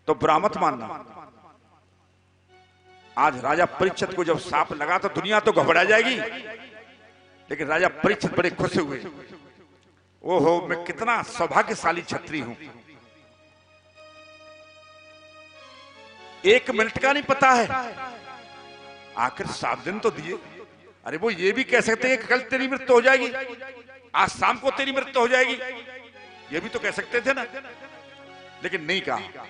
तो बुरा मत मानना। आज राजा परीक्षित को जब सांप लगा तो दुनिया तो घबरा जाएगी, लेकिन राजा परीक्षित बड़े खुश हुए। ओहो, मैं कितना सौभाग्यशाली क्षत्रिय हूं। 1 मिनट का नहीं पता है, आखिर 7 दिन तो दिए। अरे वो ये भी कह सकते हैं कि कल तेरी मृत्यु हो जाएगी, आज शाम को तेरी मृत्यु हो जाएगी, ये भी तो कह सकते थे ना, लेकिन नहीं कहा।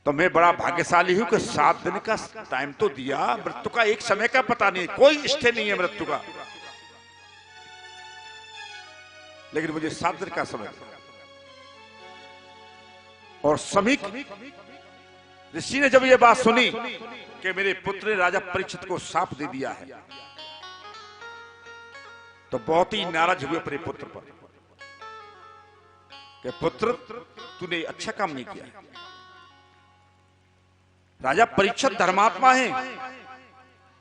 तो मैं बड़ा भाग्यशाली हूं कि 7 दिन का टाइम तो दिया। मृत्यु का एक समय का पता नहीं, कोई स्टे नहीं है मृत्यु का, लेकिन मुझे 7 दिन का समय। और समीक ऋषि ने जब यह बात सुनी कि मेरे पुत्र ने राजा परीक्षित को शाप दे दिया है, तो बहुत ही नाराज हुए अपने पुत्र पर कि पुत्र, तूने अच्छा काम नहीं किया। राजा परीक्षित धर्मात्मा है,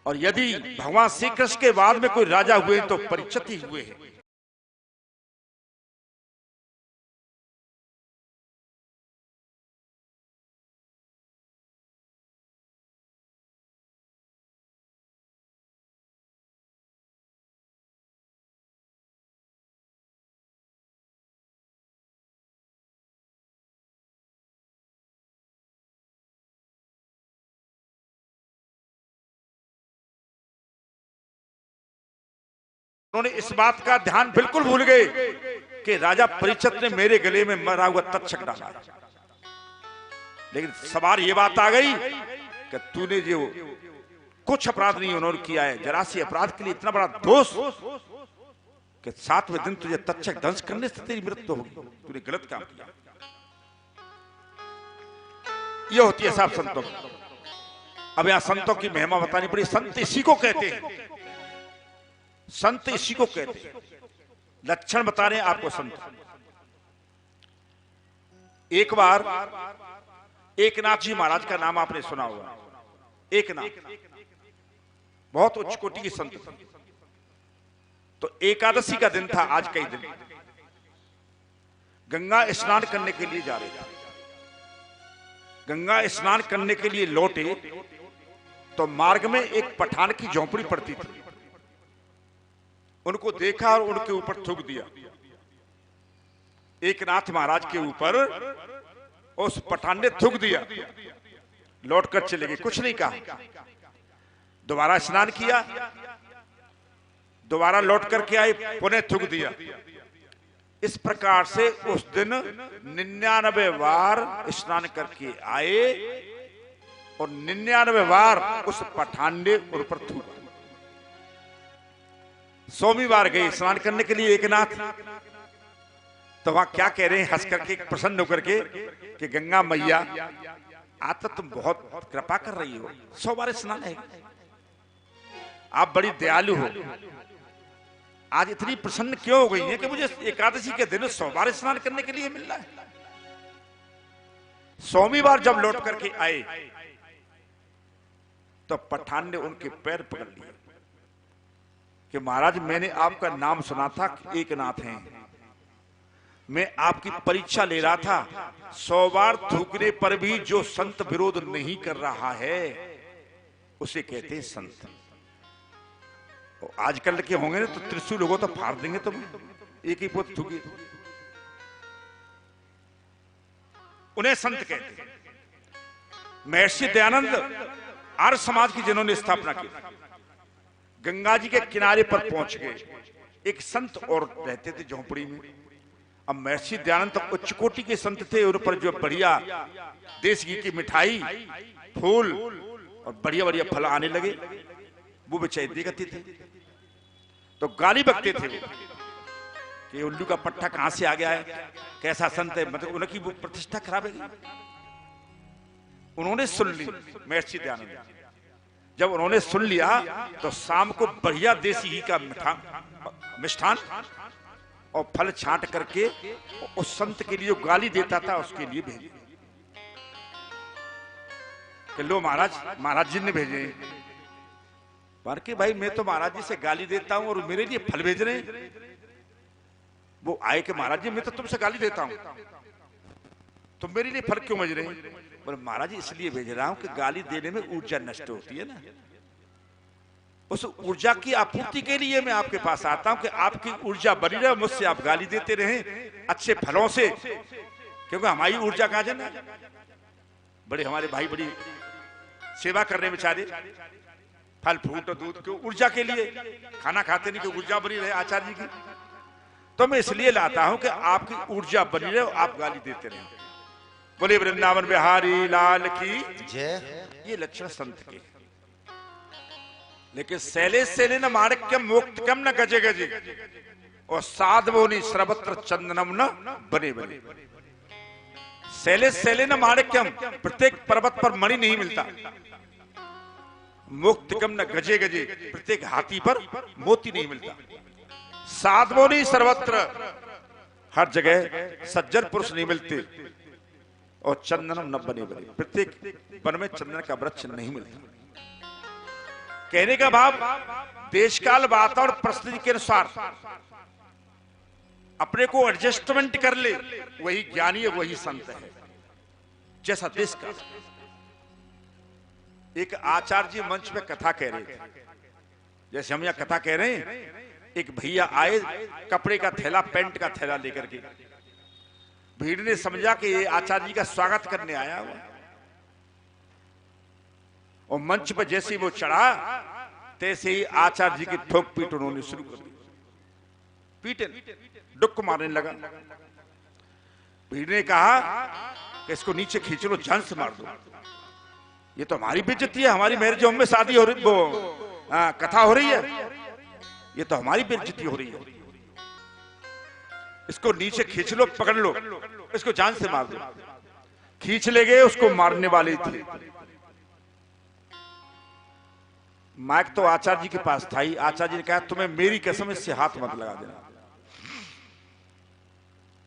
और यदि भगवान श्री कृष्ण के बाद में कोई राजा हुए तो परीक्षित ही हुए हैं। उन्होंने इस बात का ध्यान बिल्कुल भूल गए कि राजा परीक्षित ने मेरे गले में मरा हुआ तक्षक डाला, लेकिन सवार ये बात आ गई कि तूने जो कुछ अपराध नहीं उन्होंने किया है, जरा सी अपराध के लिए इतना बड़ा दोष कि 7वें दिन तुझे तक्षक दंश करने से तेरी मृत्यु होगी, तूने गलत काम किया। यह होती है साहब संतों। अब यहां संतों की महिमा बतानी पड़ी। संत इसी को कहते हैं, संत इसी को कहते हैं। लक्षण बता रहे हैं आपको संत। एक बार एकनाथ जी महाराज का नाम आपने सुना होगा। एकनाथ बहुत उच्च कोटि की संत। तो एकादशी का दिन था, आज का ही दिन। गंगा स्नान करने के लिए जा रहे थे। गंगा स्नान करने के लिए लौटे तो मार्ग में एक पठान की झोंपड़ी पड़ती थी। उनको देखा और उनके ऊपर थूक दिया। एकनाथ महाराज के ऊपर उस पठान ने थूक दिया। लौटकर चले गए, कुछ नहीं कहा। दोबारा स्नान किया, दोबारा लौट करके आए, पुनः थूक दिया। इस प्रकार से उस दिन 99 बार स्नान करके आए और 99 बार उस पठान ने उन पर थूका। 100वीं बार गए स्नान करने के लिए एकनाथ, तो वहां क्या कह रहे हैं हंस करके, प्रसन्न होकर के कि गंगा मैया आज तो तुम बहुत कृपा कर रही हो, 100 बार स्नान है, आप बड़ी दयालु हो। आज इतनी प्रसन्न क्यों हो गई है कि मुझे एकादशी के दिन 100 बार स्नान करने के लिए मिल रहा है। 100वीं बार जब लौट करके आए तो पठान ने उनके पैर पकड़ लिए कि महाराज, मैंने आपका नाम सुना था, एकनाथ हैं, मैं आपकी परीक्षा ले रहा था। 100 बार थूकने पर भी जो संत विरोध नहीं कर रहा है उसे कहते हैं संत। और आजकल के होंगे ना तो त्रिशूल होगा तो फाड़ देंगे तुम, एक ही पोत थूकी, उन्हें संत कहते हैं। महर्षि दयानंद आर्य समाज की जिन्होंने स्थापना की, गंगा जी के किनारे पर पहुंच गए। एक संत और रहते थे झोंपड़ी में। अब महर्षि दयानंद तो उच्च कोटि के संत थे, उन पर जो बढ़िया देश घी की मिठाई, फूल और बढ़िया बढ़िया फल आने लगे, वो बेचारे देखते थे तो गाली बकते थे वो कि उल्लू का पट्टा कहां से आ गया है, कैसा संत है, मतलब उनकी वो प्रतिष्ठा खराब है। उन्होंने सुन ली महर्षि दयानंद। जब उन्होंने सुन लिया तो शाम को बढ़िया देसी घी का मिष्ठान और फल छांट करके उस संत के लिए गाली देता था उसके लिए भेजे कि लो महाराज, महाराज जी ने भेजे। पर के भाई, मैं तो महाराज जी से गाली देता हूं और मेरे लिए फल भेज रहे हैं। वो आए कि महाराज जी, मैं तो तुमसे गाली देता हूं। तुम मेरे लिए फल क्यों भेज रहे हैं? बोले महाराज इसलिए भेज रहा हूं कि गाली देने में ऊर्जा नष्ट होती है ना, उस ऊर्जा की आपूर्ति के लिए मैं आपके पास आता हूं कि आपकी ऊर्जा बनी रहे, मुझसे आप गाली देते रहें अच्छे फलों से, क्योंकि हमारी ऊर्जा कहां जाना। बड़े हमारे भाई बड़ी सेवा कर रहे बेचारे, फल फ्रूट और दूध क्यों? ऊर्जा के लिए, खाना खाते नहीं कि ऊर्जा बनी रहे आचार्य जी की। तो मैं इसलिए लाता हूं कि आपकी ऊर्जा बनी रहे और आप गाली देते रहे। बोले वृंदावन बिहारी लाल की जय। ये लक्षण संत के। लेकिन शैले शैले न माणक्यम मोक्तकम न गजे गजे और साधवो नि सर्वत्र चंदनम न बने बने। शैले शैले न माणक्यम, प्रत्येक पर्वत पर मणि नहीं मिलता। मोक्तकम न गजे गजे, प्रत्येक हाथी पर मोती नहीं मिलता। साधवो नि सर्वत्र, हर जगह सज्जन पुरुष नहीं मिलते। और चंदनम न बने बने, प्रत्येक वन में चंदन का वृक्ष नहीं मिलता। कहने का भाव देश काल वातावरण परिस्थिति के अनुसार अपने को एडजस्टमेंट कर ले, वही ज्ञानी है, वही संत है। जैसा देश का। एक आचार्य जी मंच पे कथा कह रहे थे, जैसे हम यहां कथा कह रहे हैं। एक भैया आए कपड़े का थैला, पेंट का थैला लेकर के। भीड़ ने समझा कि ये आचार्य जी का स्वागत करने आया हुआ, और मंच पर जैसे ही वो चढ़ा तैसे ही आचार्य जी की ठोक पीट उन्होंने शुरू कर दी। पीटे, डुक मारने लगा। भीड़ ने कहा कि इसको नीचे खींच लो, जान से मार दो। ये तो हमारी बेइज्जती है, हमारी मैरिज होम में शादी हो रही, वो कथा हो रही है, ये तो हमारी बेइज्जती हो रही है। इसको नीचे खींच लो, पकड़ लो, इसको जान से मार दो। खींच ले गए, उसको मारने वाले थे। माइक तो आचार्य जी के पास था ही। आचार्य जी ने कहा तुम्हें मेरी कसम इससे हाथ मत लगा देना।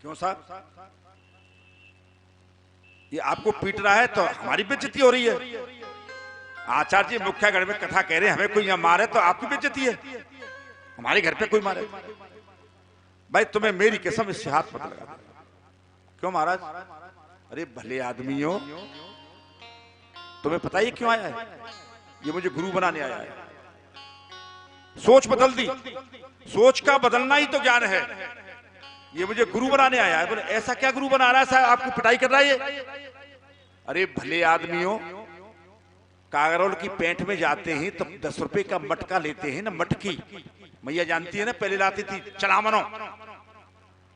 क्यों साहब? ये आपको पीट रहा है तो हमारी बेइज्जती हो रही है। आचार्य जी मुख्यगढ़ में कथा कह रहे हैं, हमें कोई यहां मारे तो आपकी बेइज्जती है, हमारे घर पे कोई मारे। भाई तुम्हें मेरी कसम इससे हाथ मत लगा देना। क्यों महाराज? अरे भले आदमी हो, तुम्हें पता ही क्यों आया है? ये मुझे गुरु बनाने आया है। सोच बदल दी, सोच का बदलना ही तो ज्ञान है। ये मुझे गुरु बनाने आया है। बोले ऐसा क्या गुरु बना रहा है साहब, आपकी पिटाई कर रहा है ये? अरे भले आदमी हो, कागरोल की पेंट में जाते हैं तो 10 रुपए का मटका लेते हैं ना, मटकी। मैया जानती है ना, पहले लाती थी चलामनो।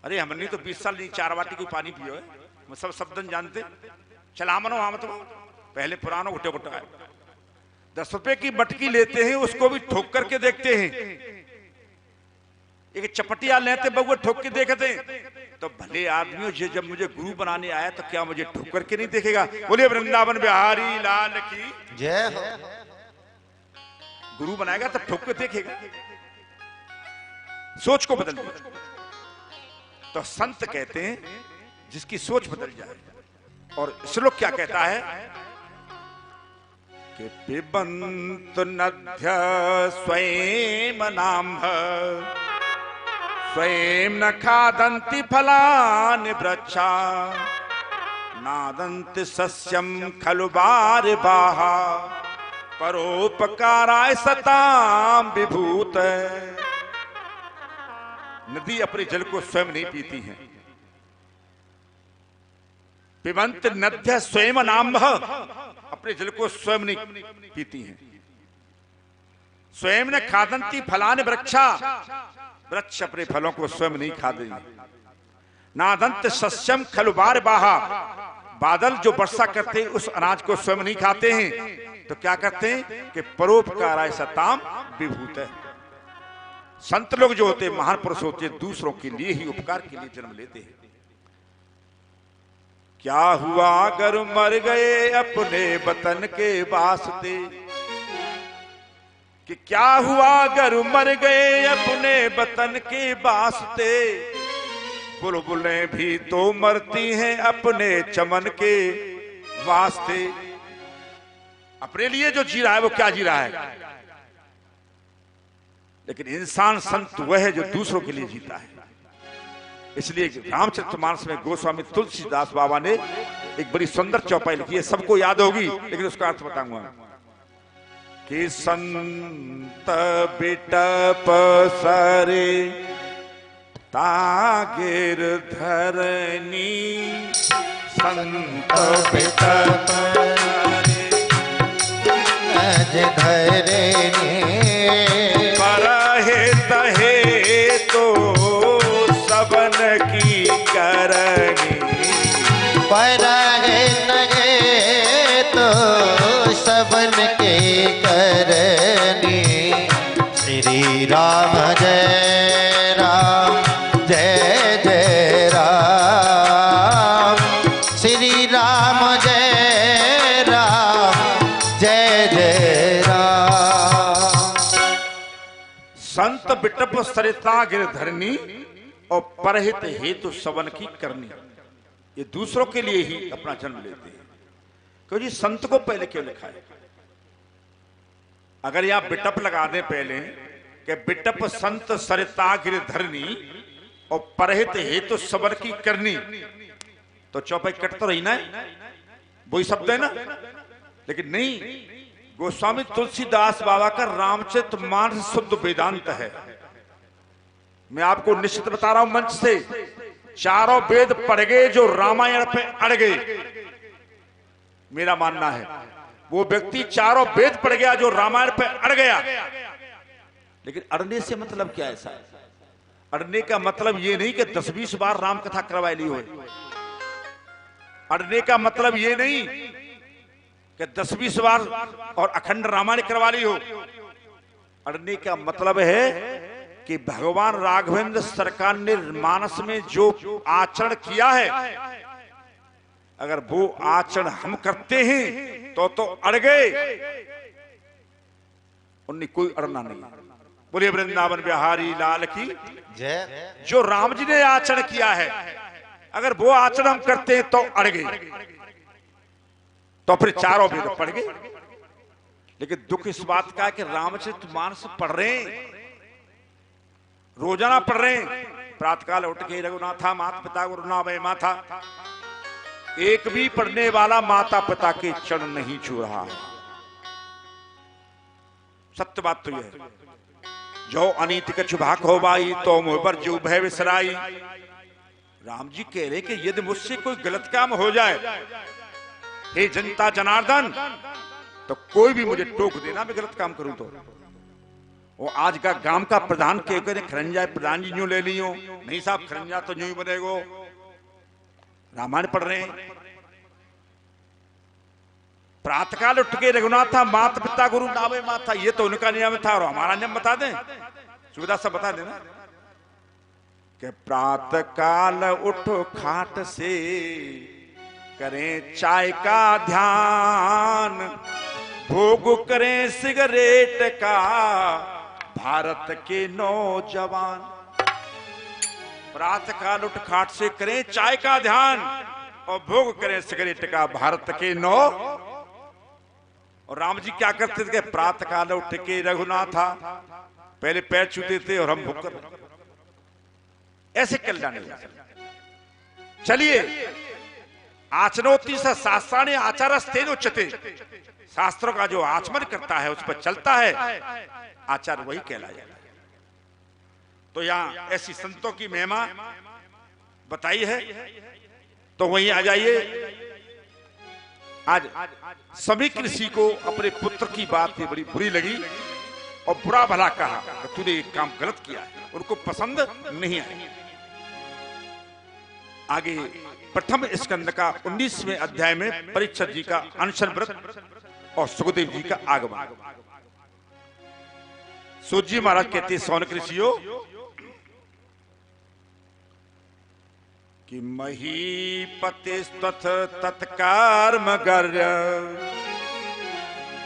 अरे हमने तो 20 साल नहीं 4 बाटी कोई पानी पियो है, सब शब्दन जानते। चलामनो हम तो पहले पुरानो घुटे घुटा है। 10 रुपए की मटकी लेते हैं, उसको भी ठोक करके देखते हैं। एक चपटिया लेते बउआ ठोक के देखते हैं। तो भले आदमियों, ये जब मुझे गुरु बनाने आया तो क्या मुझे ठोक करके नहीं देखेगा? बोलिए वृंदावन बिहारी लाल की जय हो। गुरु बनाएगा तो ठोक के देखेगा। सोच को बदल दिया। तो संत कहते हैं जिसकी सोच बदल जाए। और श्लोक क्या कहता है कि पिबंत नद्य स्वयं नाम स्वयं न खादन्ति फलानि वृक्षा नादन्ति सस्यम खलु बारबाहा परोपकाराय सताम विभूत। नदी अपने जल को स्वयं नहीं पीती है। पिबंत नद्य स्वयं नाम, अपने जल को स्वयं नहीं पीती हैं। स्वयं न खादन्ति फलानि वृक्षा, वृक्ष अपने फलों को स्वयं नहीं खाते। नादंत सस्यम खलु बारबाहा, बादल जो वर्षा करते हैं उस अनाज को स्वयं नहीं खाते हैं। तो क्या करते हैं कि परोपकाराय सताम विभूत है। संत लोग जो होते हैं, महान पुरुष होते हैं, दूसरों के लिए ही उपकार के लिए जन्म लेते हैं। क्या हुआ अगर मर गए अपने वतन के वास्ते, कि क्या हुआ अगर मर गए अपने वतन के वास्ते। बुलबुलें भी तो मरती हैं अपने चमन के वास्ते। अपने लिए जो जी रहा है वो क्या जी रहा है? लेकिन इंसान संत वह है जो दूसरों के लिए जीता है। इसलिए रामचरितमानस में गोस्वामी तुलसीदास बाबा ने एक बड़ी सुंदर चौपाई लिखी है, सबको याद होगी लेकिन उसका अर्थ बताऊंगा कि संत बिटप सरे तागिर धरनी, संत बिटप धरनी, परहे तहे तो सबन की करनी, परहे तहे तो सबन के करनी। श्री राम जय राम, जय जय राम, श्री राम जय राम, जय जय राम। संत बिटप सरिता गिरधरनी और परहित हेतु सबन की करनी, ये दूसरों के लिए ही अपना जन्म लेते हैं। क्योंकि संत को पहले क्यों लिखा है? अगर यहां बिटप लगा दें पहले कि बिटप संत सरिता गिरधरनी और परहित हेतु सबन की करनी, तो चौपाई कट तो रही ना, वही शब्द है ना। लेकिन नहीं, गोस्वामी तुलसीदास बाबा का रामचरितमानस शुद्ध वेदांत है। मैं आपको निश्चित बता रहा हूं मंच से, चारों वेद पढ़ गए जो रामायण पे अड़ गए, मेरा मानना है वो व्यक्ति चारों वेद पढ़ गया जो रामायण पे अड़ गया। लेकिन अड़ने से मतलब क्या है साहब? अड़ने का मतलब ये नहीं कि 10-20 बार राम कथा करवाई ली हो। अड़ने का मतलब ये नहीं कि 10-20 बार और अखंड रामायण करवा ली हो। अड़ने का मतलब है कि भगवान राघवेंद्र सरकार ने मानस में जो आचरण किया है, अगर वो आचरण हम करते हैं तो अड़ गए, उन्हें कोई अड़ना नहीं। बोलिए वृंदावन बिहारी लाल की जय। जो राम जी ने आचरण किया है, अगर वो आचरण हम करते हैं तो अड़ गए, तो फिर चारों वेद पढ़ गए। लेकिन दुख इस बात का है कि रामचरितमानस पढ़ रहे हैं, रोजाना पढ़ रहे हैं, प्रातःकाल उठ के रघुनाथा माता पिता गुरुनावे माथा, एक भी पढ़ने वाला माता पिता के चरण नहीं छू रहा है। सत्य बात तो यह है, जो अनीति का छुभाक हो बाई तो मुँह पर जो भय विसराई। राम जी कह रहे कि यदि मुझसे कोई गलत काम हो जाए, हे जनता जनार्दन, तो कोई भी मुझे टोक देना, मैं गलत काम करूं तो। वो आज का गांव का प्रधान के करे खरंजा प्रधान जी यूं ले लियो, नहीं साहब खरंजा तो यूं ही बनेगो। रामायण पढ़ रहे हैं, प्रातःकाल उठ के रघुनाथा माता पिता गुरु नावे माथा, ये तो उनका नियम था और हमारा नियम बता दें, सुविधा सब बता देना कि प्रातःकाल उठो खाट से करें चाय का ध्यान, भोग करें सिगरेट का भारत के नौजवान। प्रातःकाल उठ खाट से करें चाय का ध्यान और भोग करें सिगरेट का भारत के नौ। और राम जी क्या करते थे? प्रातःकाल उठ के रघुनाथा पहले पैर छूते थे और हम भोग कर ऐसे कल्याण। चलिए, आचनोति स शास्त्राणि आचारस्तेन उच्यते, शास्त्रों का जो आचमन करता है उस पर चलता है, आचार वही कहलाया। तो यहां ऐसी संतों की महिमा बताई है, तो वहीं आ जाइए। आज समीक ऋषि को अपने पुत्र की बात बड़ी बुरी लगी और बुरा भला कहा कि तूने एक काम गलत किया है, उनको पसंद नहीं आई। आगे प्रथम स्कंद का 19वें अध्याय में परीक्षित जी का अनशन व्रत और सुखदेव जी का आगमन। सूत जी महाराज कहते हैं सौनक ऋषियों कि महीपतिस्तथ तत्कर्मगर्य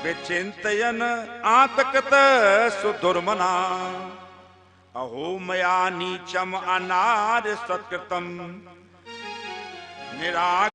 विचिन्तयन् आतकत सुदुर्मना, अहो मया नीचम अनार्य सत्कृतम निरा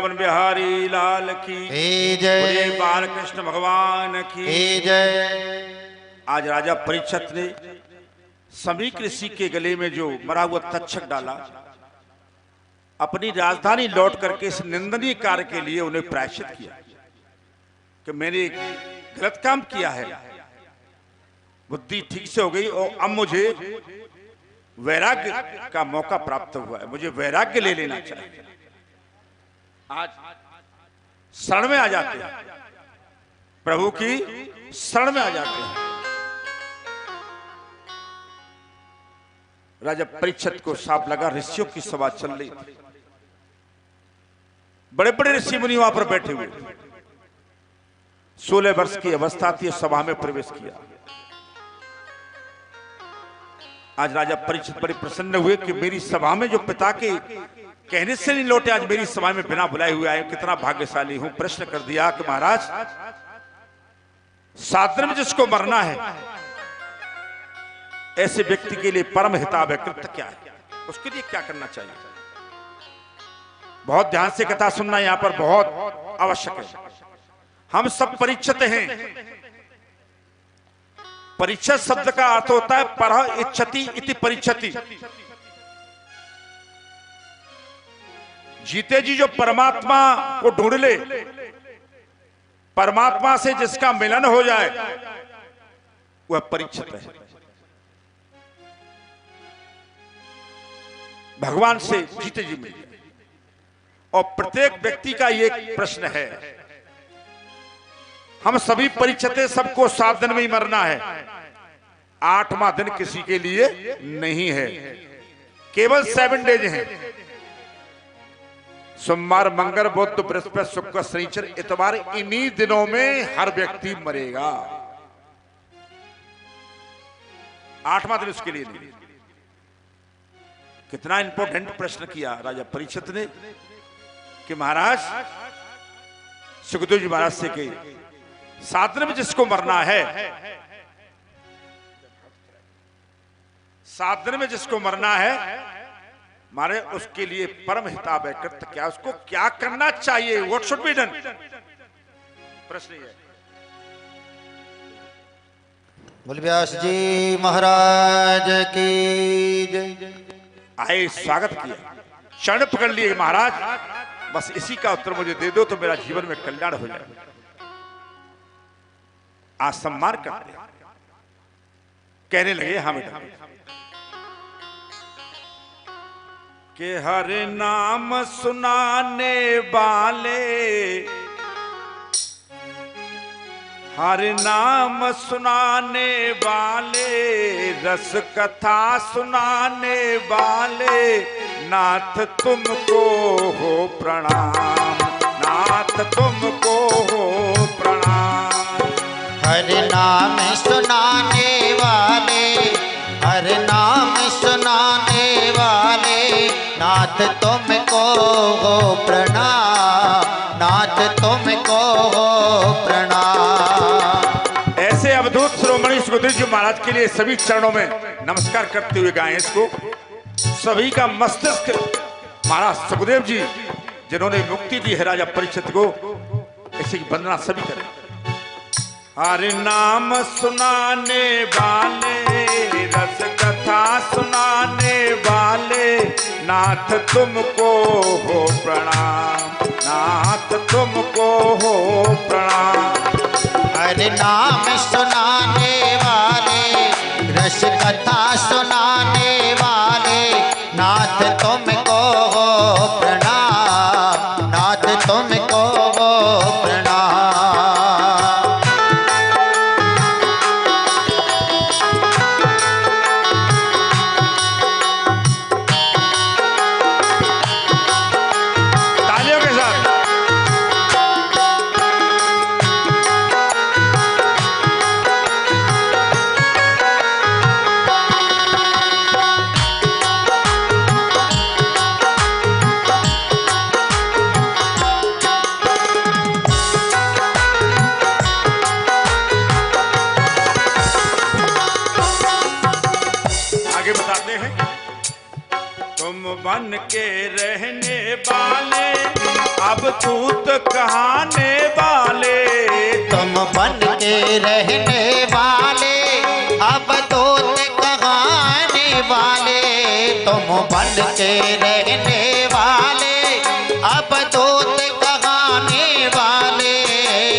वृंदावन बिहारी लाल की जय। बोले बालकृष्ण भगवान की जय। आज राजा परीक्षित ने समीक ऋषि के गले में जो मरा हुआ तक्षक डाला, अपनी राजधानी लौट करके इस निंदनीय कार्य के लिए उन्हें प्रायश्चित किया कि मैंने एक गलत काम किया है, बुद्धि ठीक से हो गई और अब मुझे वैराग्य का मौका प्राप्त हुआ है, मुझे वैराग्य ले लेना चाहिए। आज शरण में आ जाते हैं, प्रभु की शरण में आ जाते हैं। राजा परीक्षित को साफ लगा, ऋषियों की सभा चल रही थी, बड़े बड़े ऋषि मुनि वहां पर बैठे हुए, 16 वर्ष की अवस्था थी, सभा में प्रवेश किया। आज राजा परीक्षित बड़े प्रसन्न हुए कि मेरी सभा में जो पिता के कहने से नहीं लौटे, आज मेरी सभा में बिना बुलाए हुए आए, कितना भाग्यशाली हूं। प्रश्न कर दिया कि महाराज, 7 दिन में जिसको मरना है, ऐसे व्यक्ति के लिए परम हिताव है, कृत्य क्या है, उसके लिए क्या करना चाहिए? बहुत ध्यान से कथा सुनना यहां पर बहुत आवश्यक है। हम सब परीक्षित हैं। परीक्षित शब्द का अर्थ होता है परः इच्छति इति परीक्षति। जीते जी जो परमात्मा को ढूंढ ले, परमात्मा से जिसका मिलन हो जाए, वह परीक्षित है। भगवान से जीते जी मिले। और प्रत्येक व्यक्ति का ये प्रश्न है, हम सभी परीक्षित हैं, सबको 7 दिन में ही मरना है, 8वां दिन किसी के लिए नहीं है, केवल 7 डेज हैं। सोमवार, मंगल, बुध, बृहस्पति, शुक्र, शनिचर, इतवार, इन्हीं दिनों में हर व्यक्ति मरेगा, 8वां दिन उसके लिए नहीं। कितना इंपॉर्टेंट प्रश्न किया राजा परीक्षित ने कि महाराज, सुखदेव जी महाराज से कही, 7 दिन में जिसको मरना है, 7 दिन में जिसको मरना है, मारे उसके लिए परम हिताव है, कृत्य क्या, उसको क्या करना चाहिए, व्हाट शुड बी डन? प्रश्न ये है। बोल व्यास जी महाराज की जय। आए, स्वागत किया, चरण पकड़ लिए, महाराज बस इसी का उत्तर मुझे दे दो तो मेरा जीवन में कल्याण हो जाए। आज सम्मान करते, कहने लगे, हाँ बेटा, कि हर नाम सुनाने वाले, हर नाम सुनाने वाले, रस कथा सुनाने वाले, नाथ तुमको हो प्रणाम, नाथ तुमको हो प्रणाम। हर नाम सुनाने वाले, हर नाम सुनाने वाले, नाथ तुमको हो प्रणाम, नाथ तुमको हो प्रणाम। ऐसे अवधूत श्रोमणी सुखदेव जी महाराज के लिए सभी चरणों में नमस्कार करते हुए गाएं इसको। सभी का मस्तिष्क महाराज सुखदेव जी जिन्होंने मुक्ति दी है राजा परीक्षित को, ऐसी वंदना सभी करें। हर नाम सुनाने वाले, रस कथा सुनाने वाले, नाथ तुमको हो प्रणाम, नाथ तुमको हो प्रणाम। हर नाम सुनाने वाले, रस कथा सुनाने वाले, नाथ तुमको हो प्रणाम, नाथ तुमको हो प्रणाम। तालियों के साथ आगे बताते हैं। तुम बन के रहने वाले अब दूत कहाने वाले, तुम बन के रहने वाले, अब दूत कहाने वाले, तुम बन के रहने वाले, अब दूत कहाने वाले,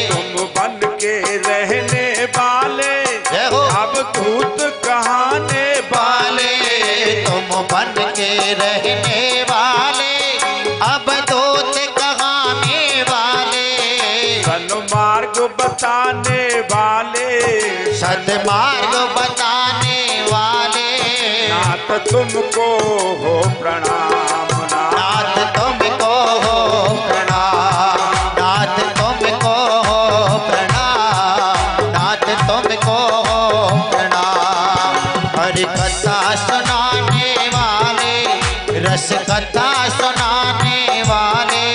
तुम बन के रहने वाले, अब दूत कहाने वाले, तुम बन के रहने वाले, अब दूत कहाने वाले, सन्मार्ग बताने वाले, सद्मार्ग बताने वाले, नाथ तुमको हो प्रणाम, नाथ तुमको हो प्रणाम, नाथ तुमको हो प्रणाम, नाथ तुमको हो प्रणाम। हरि कथा सुनाने वाले, रस कथा सुनाने वाले,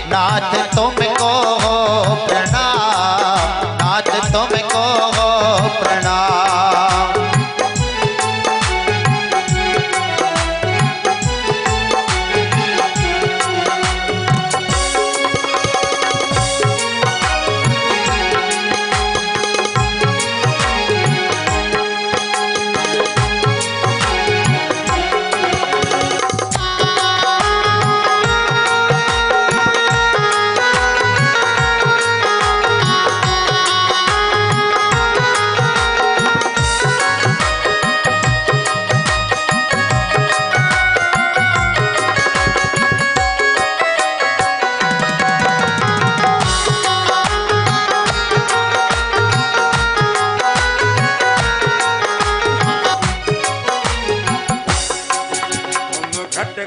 नाथ तुमको हो प्रणाम, नाथ तुमको हो प्रणाम।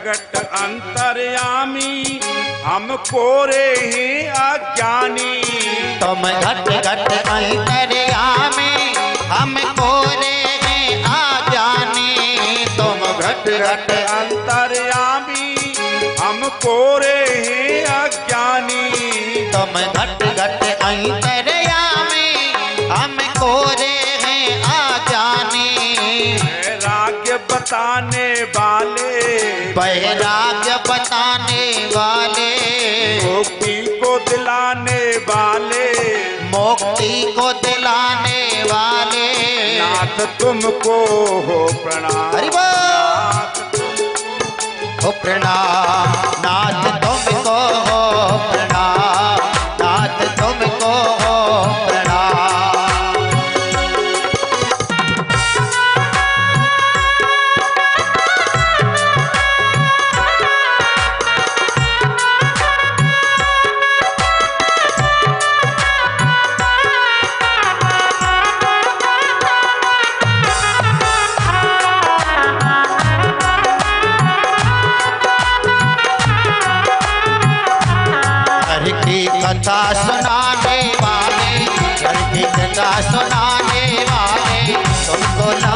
घट अंतर्यामी, हम कोरे ही अज्ञानी, तुम घट घट अंतर्यामी, हम कोरे हैं आजानी, तुम घट घट अंतर्यामी, हम कोरे ही अज्ञानी, तुम घट घट अंतर्यामी, हम कोरे हैं आजानी, वैराग्य बताने वाले, वैराग्य बताने वाले, मुक्ति को दिलाने वाले, मुक्ति को दिलाने वाले, नाथ तुमको हो प्रणाम, हरि बोल। हो प्रणाम, नाथ तुमको हो प्रणाम, नाथ तुमको हो प्रणाम। घर की कथा सुनाने वाले, घर की कथा सुनाने वाले, तुमको ना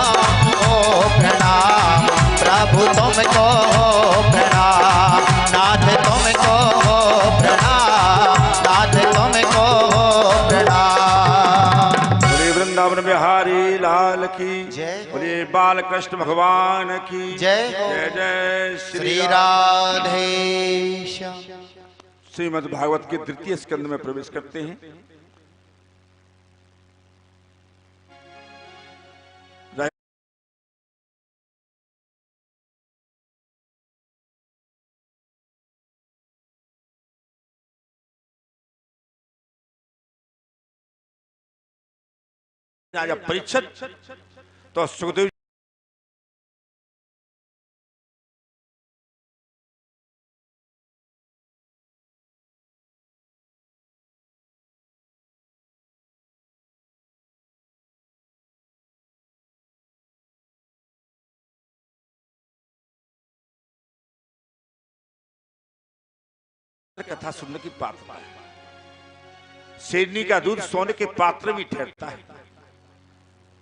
हो प्रणाम, प्रभु तुमको हो प्रणाम, नाथ तुमको हो प्रणाम, नाथ तुमको हो प्रणाम। बोले वृंदावन बिहारी लाल की जय। बोले बाल कृष्ण भगवान की जय। जय जय श्री राधे श्याम। श्रीमद् भागवत के तृतीय स्कंद में प्रवेश करते हैं। राजा परीक्षित तो सुखदेव कथा सुनने की पात्रता है। शेरनी का दूध सोने के पात्र में ठहरता है।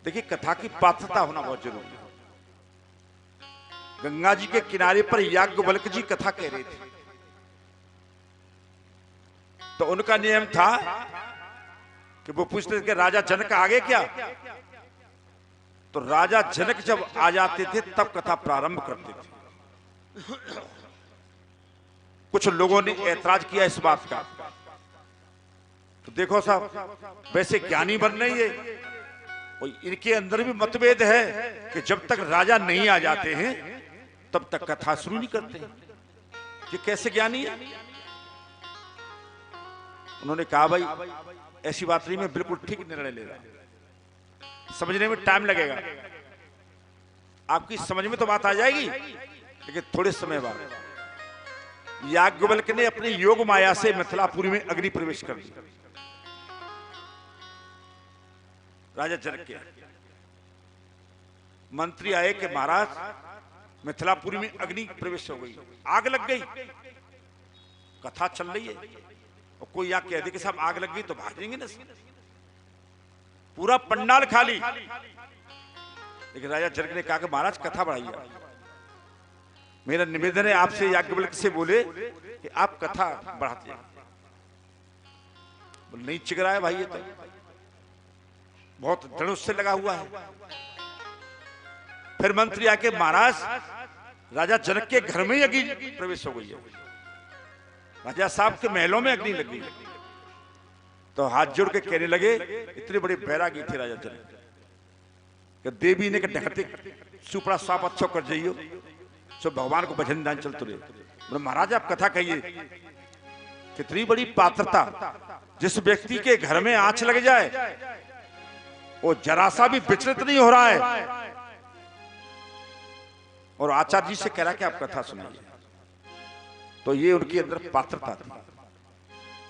देखिए, कथा की पात्रता होना बहुत जरूरी है। गंगा जी के किनारे पर याज्ञवल्क्य जी कथा कह रहे थे, तो उनका नियम था कि वो पूछते थे कि राजा जनक आ गए क्या? तो राजा जनक जब आ जाते थे तब कथा प्रारंभ करते थे। कुछ लोगों ने ऐतराज किया इस बात का। तो देखो साहब, वैसे ज्ञानी बन रही है और इनके अंदर भी मतभेद है कि जब तक राजा नहीं आ जाते हैं तब तक कथा शुरू नहीं करते। ये कैसे ज्ञानी है? उन्होंने कहा भाई ऐसी बात नहीं, मैं बिल्कुल ठीक निर्णय ले रहा हूं, समझने में टाइम लगेगा, आपकी समझ में तो बात आ जाएगी, लेकिन थोड़े समय बाद। याज्ञवल्क्य ने अपनी योग माया से मिथिलापुरी में अग्नि प्रवेश कर दिया। राजा जनक के मंत्री आए कि महाराज मिथिलापुरी में अग्नि प्रवेश हो गई, आग लग गई। कथा चल रही है और कोई या कह दे कि साहब आग लग गई तो भागेंगे ना, पूरा पंडाल खाली। लेकिन राजा जनक ने कहा कि महाराज कथा बढ़ाइए, मेरा निवेदन है आपसे, याज्ञवल्क्य से बोले कि आप कथा बढ़ाते हैं। बोले नहीं चिग रहा है भाई, ये तो बहुत धनुष से लगा हुआ है। फिर मंत्री आके महाराज राजा जनक के घर में ही अग्नि प्रवेश हो गई है, राजा साहब के महलों में अग्नि लग गई। तो हाथ जोड़ के कहने लगे, इतने बड़े बैरागी थे राजा जनक कि देवी ने ढकते सुपड़ा साप अच्छा कर जाइयो, सो भगवान को भजन दान चलते रहे। बोले महाराज आप कथा कहिए, कितनी बड़ी पात्रता, जिस व्यक्ति के घर में आंच लग जाए वो जरा सा भी विचलित नहीं हो रहा है, और आचार्य जी से कह रहा कि आप कथा सुनाइए। तो ये उनके अंदर पात्रता थी,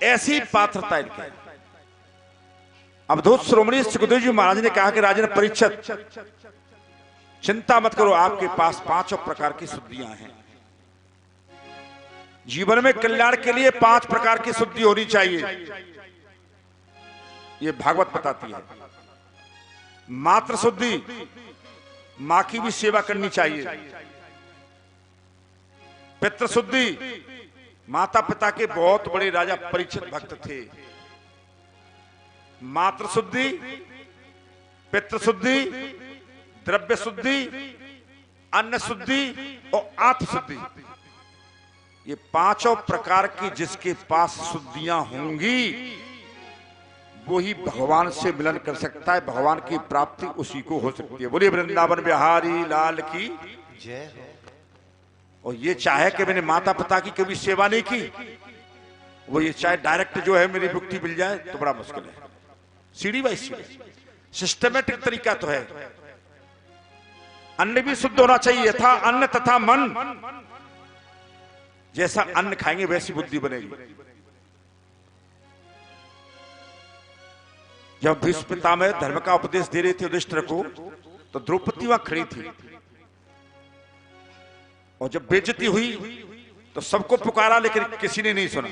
ऐसी पात्रता इनके। अवधूत श्रोमणी सुखदेव जी महाराज ने कहा कि राजन परीक्षित चिंता मत करो, आपके पास 5 प्रकार की शुद्धियां हैं। जीवन में कल्याण के लिए 5 प्रकार की शुद्धि होनी चाहिए, ये भागवत बताती है। मातृ शुद्धि, मां की भी सेवा करनी चाहिए। पितृ शुद्धि, माता पिता के बहुत बड़े राजा परीक्षित भक्त थे। मातृ शुद्धि, पितृ शुद्धि, द्रव्य शुद्धि, अन्न शुद्धि और आत्म शुद्धि, ये 5 प्रकार की जिसके पास शुद्धियां होंगी वो ही भगवान से मिलन कर सकता है, भगवान की प्राप्ति उसी को हो सकती है। बोलिए वृंदावन बिहारी लाल की जय हो। और ये चाहे कि मैंने माता पिता की कभी सेवा नहीं की, वो ये चाहे डायरेक्ट जो है मेरी मुक्ति मिल जाए तो बड़ा मुश्किल है। सीढ़ी बाई सीढ़ी सिस्टमेटिक तरीका तो है। अन्न भी शुद्ध होना चाहिए, यथा अन्न तथा मन, जैसा अन्न खाएंगे वैसी बुद्धि बनेगी। जब भीष्म पितामह धर्म का उपदेश दे रहे थे युधिष्ठिर को, तो द्रौपदी वहां खड़ी थी, और जब बेइज्जती हुई तो सबको पुकारा लेकिन किसी ने नहीं सुना।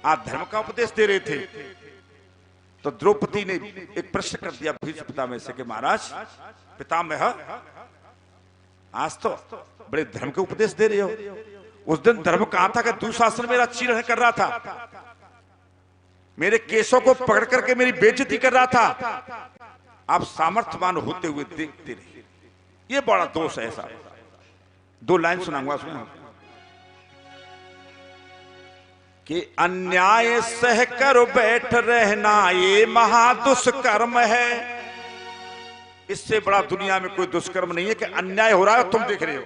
आप धर्म का उपदेश दे रहे थे, तो द्रौपदी ने एक प्रश्न कर दिया भीष्म पितामह से कि महाराज पितामह, आज तो बड़े धर्म के उपदेश दे रहे हो, उस दिन धर्म कहा था कि दुशासन मेरा चीरहरण कर रहा था, मेरे केसों को पकड़ करके मेरी बेइज्जती कर रहा था, आप सामर्थ्यवान होते हुए देखते रहे। ये बड़ा दोष है ऐसा। 2 लाइन सुनाऊंगा उसमें कि अन्याय सह कर बैठ रहना ये महादुष्कर्म है। इससे बड़ा दुनिया में कोई दुष्कर्म नहीं है कि अन्याय हो रहा है तुम देख रहे हो,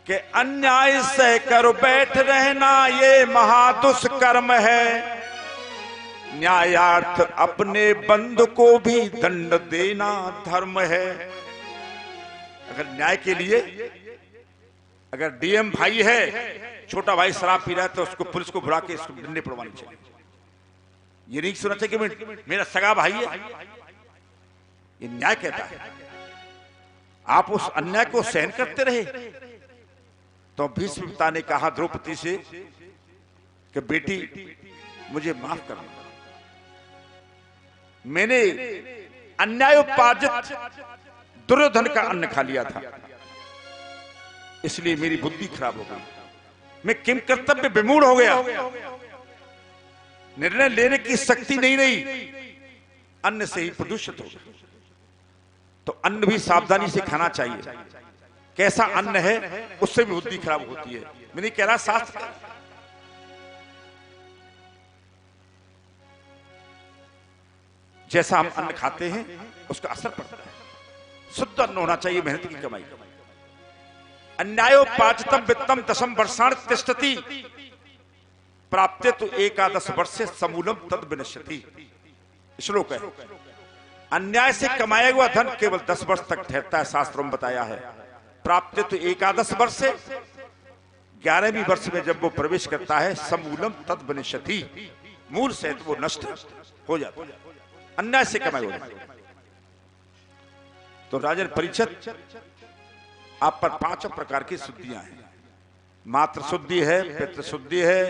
कि अन्याय सह कर बैठ रहना ये महादुष्कर्म है। न्यायार्थ अपने बंधु को भी दंड देना धर्म है। अगर न्याय के लिए, अगर डीएम भाई है, छोटा भाई शराब पी रहा है तो उसको पुलिस को बुला के इसको डंडे पड़वानी चाहिए। ये नहीं सुना चाहिए कि मेरा सगा भाई है, ये न्याय कहता है। आप उस अन्याय को सहन करते रहे। तो भीष्म पिता ने कहा द्रौपदी से कि बेटी मुझे माफ कर, मैंने अन्यायोपार्जित दुर्योधन का अन्न खा लिया था, इसलिए मेरी बुद्धि खराब हो गई, मैं किम कर्तव्य विमूढ़ हो गया, निर्णय लेने की शक्ति नहीं रही, अन्न से ही प्रदूषित हो गया। तो अन्न भी सावधानी से खाना चाहिए। कैसा अन्न है उससे भी बुद्धि खराब होती है। मैं नहीं कह रहा, शास्त्र का। जैसा हम अन्न खाते हैं उसका असर पड़ता है। शुद्ध अन्न होना चाहिए, मेहनत की कमाई। अन्यायो पाचतम वित्तम दशम वर्षाण तिष्ठति प्राप्ते तो 11 वर्षे समूलम तद विनश्यति। श्लोक है। अन्याय से कमाया हुआ धन केवल 10 वर्ष तक ठहरता है, शास्त्रों में बताया है। प्राप्ते तो 11 वर्ष से 11वें वर्ष में जब वो प्रवेश करता है, समूलम तद विनश्यति, मूल से तो वो नष्ट हो जाता है, अन्याय से कमाया हुआ। तो राजन परीक्षित, आप पर 5 प्रकार की शुद्धियां हैं। मात्र शुद्धि है, पितृ शुद्धि है,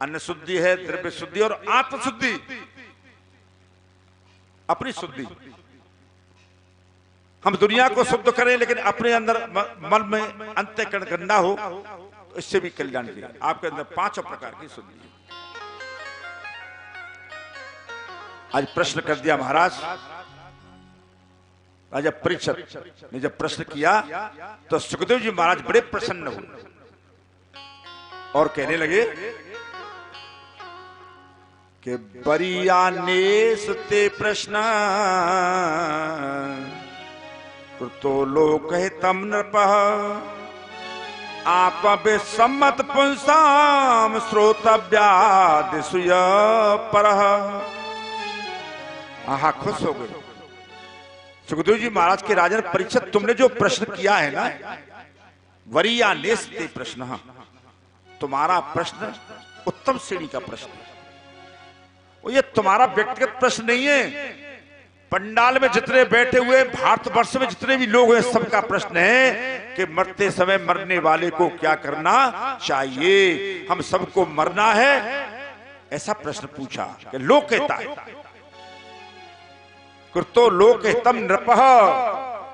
अन्न शुद्धि है, द्रव्य शुद्धि और आत्म शुद्धि, अपनी शुद्धि। हम दुनिया को शुद्ध करें लेकिन अपने अंदर मन में अंतःकरण गंदा हो, तो इससे भी कल्याण किया। आपके अंदर 5 प्रकार की शुद्धि है। आज प्रश्न कर दिया महाराज। राजा परीक्षित ने जब प्रश्न किया तो सुखदेव जी महाराज बड़े प्रसन्न हुए और कहने लगे कि बरियानेस ते प्रश्न कृतो लोकहितम नृपः आत्मविसम्मत पुंसाम श्रोतव्यादिशुय परः। आहा, खुश हो गए सुखदेव जी महाराज के। राजन परीक्षित, तुमने जो प्रश्न किया है ना, वरीयानेस ते प्रश्न, तुम्हारा प्रश्न उत्तम श्रेणी का प्रश्न है। ये तुम्हारा व्यक्तिगत प्रश्न नहीं है। पंडाल में जितने बैठे हुए, भारतवर्ष में जितने भी लोग हैं, सबका प्रश्न है कि मरते समय मरने वाले को क्या करना चाहिए। हम सबको मरना है, ऐसा प्रश्न पूछा कि लोक कहता है कृतो लोकहितम नृपः।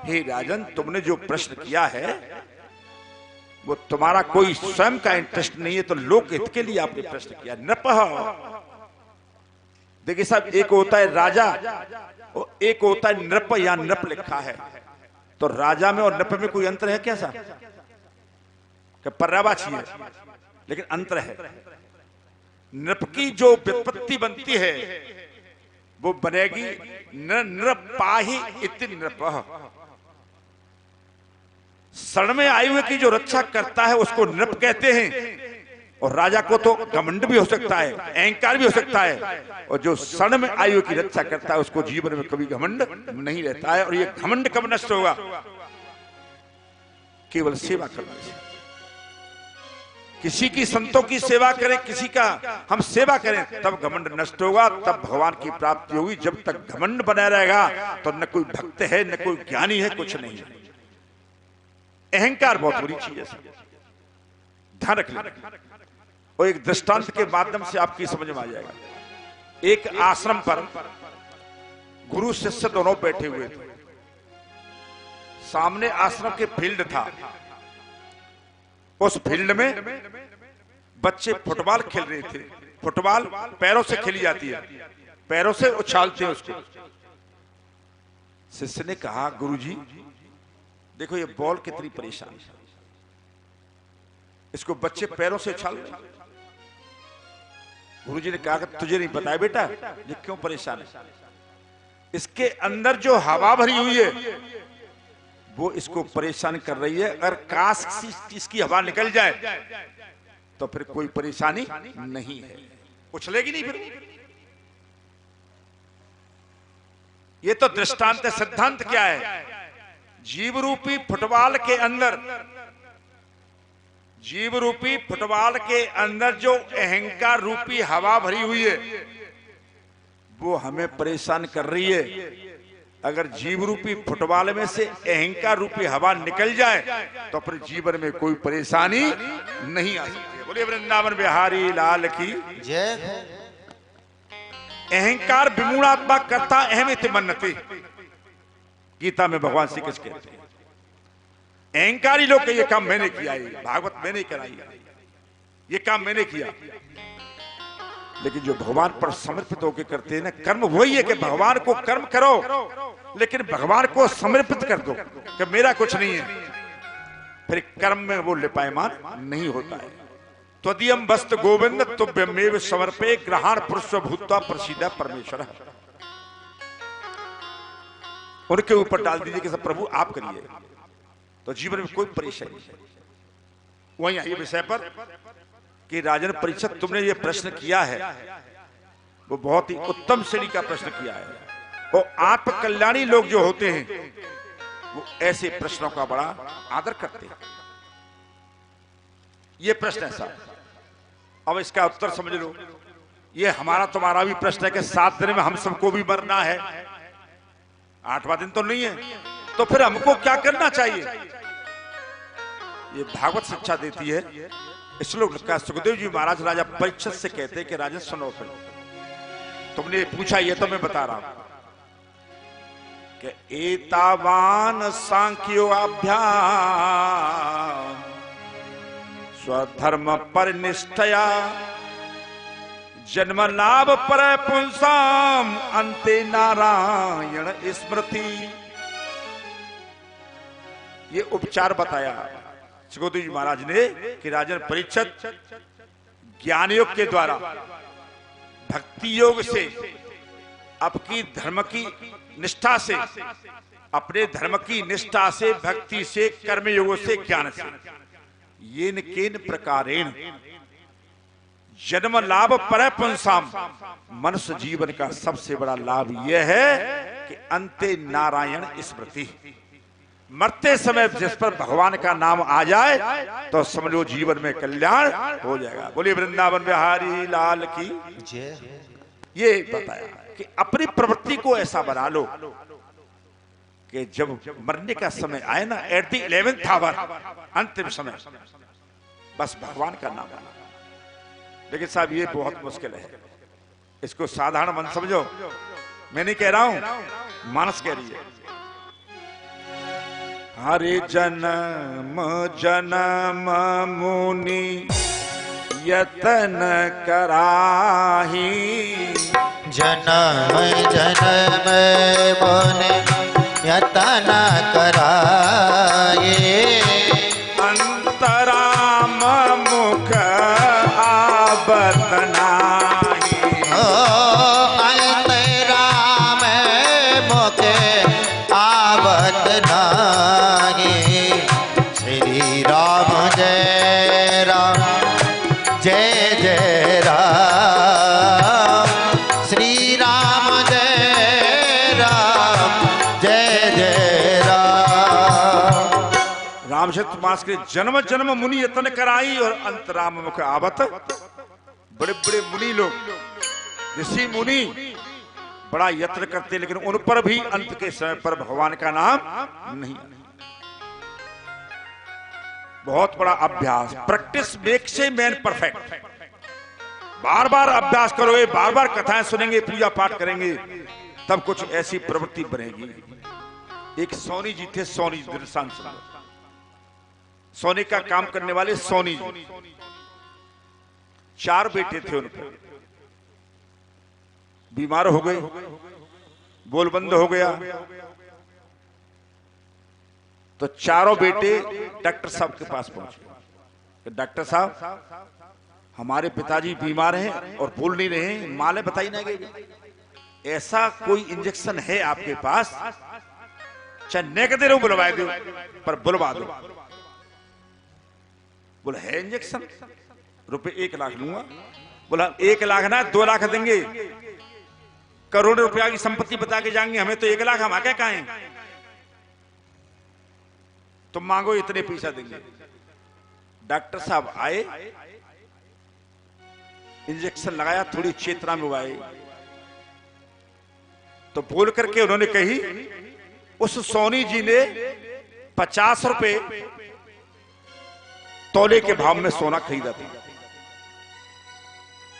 हे राजन, तुमने जो प्रश्न किया है वो तुम्हारा कोई स्वयं का इंटरेस्ट नहीं है, तो लोकहित के लिए आपने प्रश्न किया। नृपः, देखिए साहब, एक होता है राजा और एक होता है नृप, या नृप लिखा है। तो राजा में और नृप में कोई अंतर है क्या साहब? कि पर्यायवाची है, लेकिन अंतर है। नृप की जो व्युत्पत्ति बनती है वो बनेगी नृपाहि इति नृपः। शरण में आए हुए की जो रक्षा करता है उसको नृप कहते हैं। और राजा को तो घमंड भी हो सकता है, अहंकार भी हो सकता है, और जो शरण में आए हुए की रक्षा करता है उसको जीवन में कभी घमंड नहीं रहता है। और ये घमंड कब नष्ट होगा? केवल सेवा करने से। किसी की संतों की सेवा करें, किसी का हम सेवा करें, तब घमंड नष्ट होगा, तब भगवान की प्राप्ति होगी। जब तक घमंड बना रहेगा तो न कोई भक्त है, न कोई ज्ञानी है, कुछ नहीं है। अहंकार बहुत बुरी चीज है, ध्यान रख लेना। और एक दृष्टांत के माध्यम से आपकी समझ में आ जाएगा। एक आश्रम पर गुरु शिष्य दोनों बैठे हुए थे। सामने आश्रम के फील्ड था। उस फील्ड में बच्चे फुटबॉल खेल रहे थे। फुटबॉल पैरों से खेली जाती है, पैरों से उछालते हैं उसको। शिष्य ने कहा, गुरुजी देखो ये बॉल कितनी परेशान है, इसको बच्चे पैरों से उछाल रहे हैं। गुरुजी ने कहा कि तुझे नहीं पता है बेटा ये क्यों परेशान है? इसके अंदर जो हवा भरी हुई है वो इसको परेशान कर रही है। अगर काश इसकी हवा निकल जाए तो फिर कोई परेशानी नहीं है, उछलेगी नहीं फिर। ये तो दृष्टांत है। सिद्धांत क्या है? जीव रूपी फुटबॉल के अंदर, जीव रूपी फुटबॉल के अंदर जो अहंकार रूपी हवा भरी हुई है वो हमें परेशान कर रही है। अगर जीव रूपी फुटबॉल में से अहंकार रूपी हवा निकल जाए तो फिर जीवन में कोई परेशानी नहीं आ सकती। बोलिए वृंदावन बिहारी लाल की जय। अहंकार विमूढ़ात्मा करता अहमिति मन्नति, गीता में भगवान श्री कृष्ण कहते हैं। अहंकारी लोग के ये काम मैंने किया, भागवत मैंने कराई, ये काम मैंने किया। लेकिन जो भगवान पर समर्पित होकर करते हैं ना, कर्म वही है कि भगवान को कर्म करो लेकिन भगवान को समर्पित कर दो कि मेरा कुछ नहीं है। फिर कर्म में वो लिपायमान नहीं होता है। त्वदीयम वस्त गोविंद तुभ्यमेव समर्पे ग्रहण पुरुष भूत्वा प्रसीद परमेश्वर। उनके ऊपर डाल दीजिए कि सब प्रभु आप करिए, तो जीवन में कोई परेशानी नहीं। वहीं आइए विषय पर कि राजन परीक्षित, तुमने ये प्रश्न किया है वो बहुत ही उत्तम श्रेणी का प्रश्न किया है। वो आत्म कल्याणी लोग जो होते हैं वो ऐसे प्रश्नों का बड़ा आदर करते हैं। ये प्रश्न ऐसा, अब इसका उत्तर समझ लो। ये हमारा तुम्हारा भी प्रश्न है कि 7 दिन में हम सबको भी मरना है, 8वां दिन तो नहीं है, तो फिर हमको क्या करना चाहिए? ये भागवत शिक्षा देती है। श्लोक लिखा है, सुखदेव जी महाराज राजा परीक्षित से कहते हैं कि राजन सुनो, फिर तुमने पूछा ये तो मैं बता रहा हूं कि एतावान सांख्योऽभ्याम स्वधर्म परिनिष्ठया जन्म लाभ पर पुंसाम अंते नारायण स्मृति। ये उपचार बताया सुखदेव जी महाराज ने कि राजन परीक्षित, ज्ञान योग के द्वारा भक्ति योग से आपकी धर्म की निष्ठा से, अपने धर्म की निष्ठा से, भक्ति से, कर्म योग से, ज्ञान से, ये केन प्रकारेण जन्म लाभ पर पुंसाम, मनुष्य जीवन का सबसे बड़ा लाभ यह है कि अंते नारायण स्मृति, मरते समय जिस पर भगवान का नाम आ जाए तो समझो जीवन में कल्याण हो जाएगा। बोलिए वृंदावन बिहारी लाल की जय। ये बताया कि अपनी प्रवृत्ति को ऐसा बना लो कि जब मरने का समय आए ना, एट द 11th आवर, अंतिम समय, बस भगवान का नाम आना। लेकिन साहब ये बहुत मुश्किल है, इसको साधारण मन समझो। मैं नहीं कह रहा हूं, मानस कह रही है। हरे जन्म जन्म मुनि यतन कराही, जन्म जन्म मुनि यतन कराए, अंतराम मुख आवत नाही। अंतराम मुख आवत नाही। श्री राम जय राम, जय जय राम। श्री राम जय राम, जय जय राम। रामचरित मास के जन्म जन्म मुनि यतन कराई और अंतराम मुख आवत। बड़े बड़े मुनि लोग, ऋषि मुनि बड़ा यत्न करते, लेकिन उन पर भी अंत के समय पर भगवान का नाम नहीं। बहुत बड़ा अभ्यास, practice makes a man perfect. बार बार अभ्यास करोगे, बार बार कथाएं सुनेंगे, पूजा पाठ करेंगे, तब कुछ ऐसी प्रवृत्ति बनेगी। एक सोनी जी थे, सोनी दृष्टांत सुनो। सोने का काम करने वाले सोनी जी, 4 बेटे थे उनके, बीमार हो गए, बोल बंद हो गया, तो चारों बेटे डॉक्टर साहब के पास पहुंचे। डॉक्टर साहब, हमारे पिताजी बीमार हैं और बोल नहीं रहे हैं, माले बताई नहीं गई, ऐसा कोई इंजेक्शन है आपके पास? चाहे के देर बुलवा दो, पर बुलवा दो। बोला है इंजेक्शन, रुपए 1 लाख लूंगा। बोला 1 लाख ना, 2 लाख देंगे, करोड़ रुपया की संपत्ति बता के जाएंगे, हमें तो 1 लाख, हम आके कहां हैं? तुम मांगो, इतने पैसा देंगे। डॉक्टर साहब आए, इंजेक्शन लगाया, थोड़ी चेतना में आए, तो बोल करके उन्होंने कही, उस सोनी जी ने 50 रुपए तोले के भाव में सोना खरीदा था।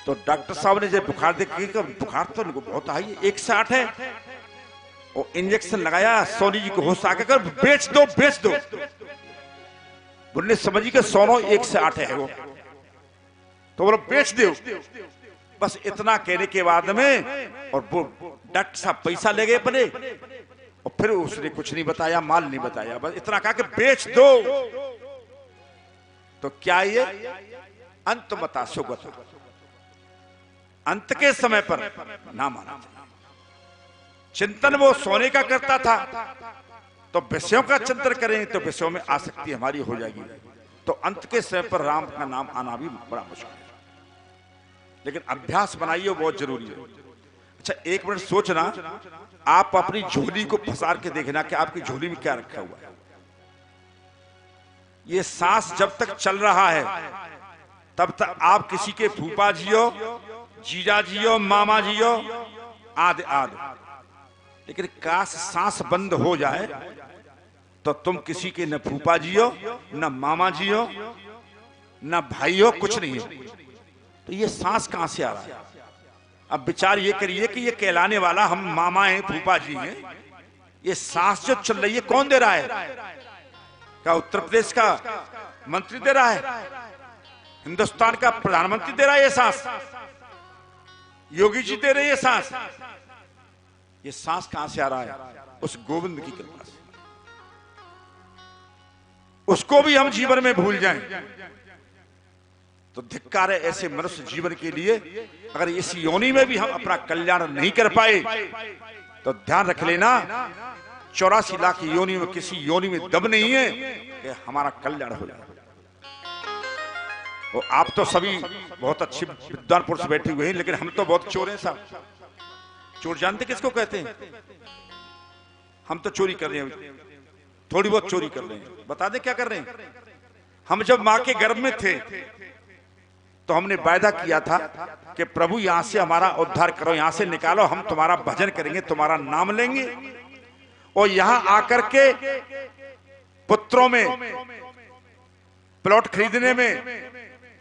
तो डॉक्टर साहब ने जब बुखार देखी, बुखार तो उनको बहुत हाई है, 108 है, और इंजेक्शन लगाया, सोनी जी को होश आके कर बेच दो, बेच दो। बोलने समझी कि सोनो 108 है वो, तो बोलो बेच दो। बस इतना कहने के बाद में, और डॉक्टर साहब पैसा ले गए अपने, और फिर उसने कुछ नहीं बताया, माल नहीं बताया, बस इतना कहा कि बेच दो। तो क्या ये अंतमता सुगता, अंत के समय पर ना माना। चिंतन वो सोने का करता था, तो विषयों का चिंतन करें तो विषयों में आसक्ति हमारी हो जाएगी, तो अंत के समय पर राम का नाम आना भी बड़ा मुश्किल है। लेकिन अभ्यास बनाइए, बहुत जरूरी है। अच्छा, एक मिनट सोचना, आप अपनी झोली को फंसार के देखना कि आपकी झोली में क्या रखा हुआ है। ये सांस जब तक चल रहा है तब तक आप किसी के फूफा जी हो, जीजा जी हो, मामा जी हो, आदि आदि। लेकिन काश सांस बंद हो जाए तो तुम किसी के न फूफा जी हो, न मामा जी हो, न भाई हो, कुछ नहीं है। तो ये सांस कहां से आ रहा है? अब विचार ये करिए कि ये कहलाने वाला हम मामा हैं, फूफा जी हैं, ये सांस जो चल रही है कौन दे रहा है? क्या उत्तर प्रदेश का मंत्री दे रहा है? हिंदुस्तान का प्रधानमंत्री दे रहा है ये सांस? योगी जी दे रहे हैं ये सांस? ये सांस कहां से आ रहा है? उस गोविंद की कृपा से। उसको भी हम जीवन में भूल जाएं तो धिक्कार है ऐसे मनुष्य जीवन के लिए। अगर इस योनि में भी हम अपना कल्याण नहीं कर पाए तो ध्यान रख लेना, 84 लाख योनि में किसी योनि में दम नहीं है कि हमारा कल्याण हो जाए। वो आप तो सभी बहुत अच्छे विद्वान पुरुष बैठे हुए हैं, लेकिन हम तो बहुत चोर हैं साहब। चोर जानते किसको कहते हैं? हम तो चोरी कर रहे हैं, थोड़ी बहुत चोरी कर रहे हैं। बता दें क्या कर रहे हैं? हम जब मां के गर्भ में थे तो हमने वायदा किया था कि प्रभु यहां से हमारा उद्धार करो, यहां से निकालो, हम तुम्हारा भजन करेंगे, तुम्हारा नाम लेंगे। और यहां आकर के पुत्रों में, प्लॉट खरीदने में,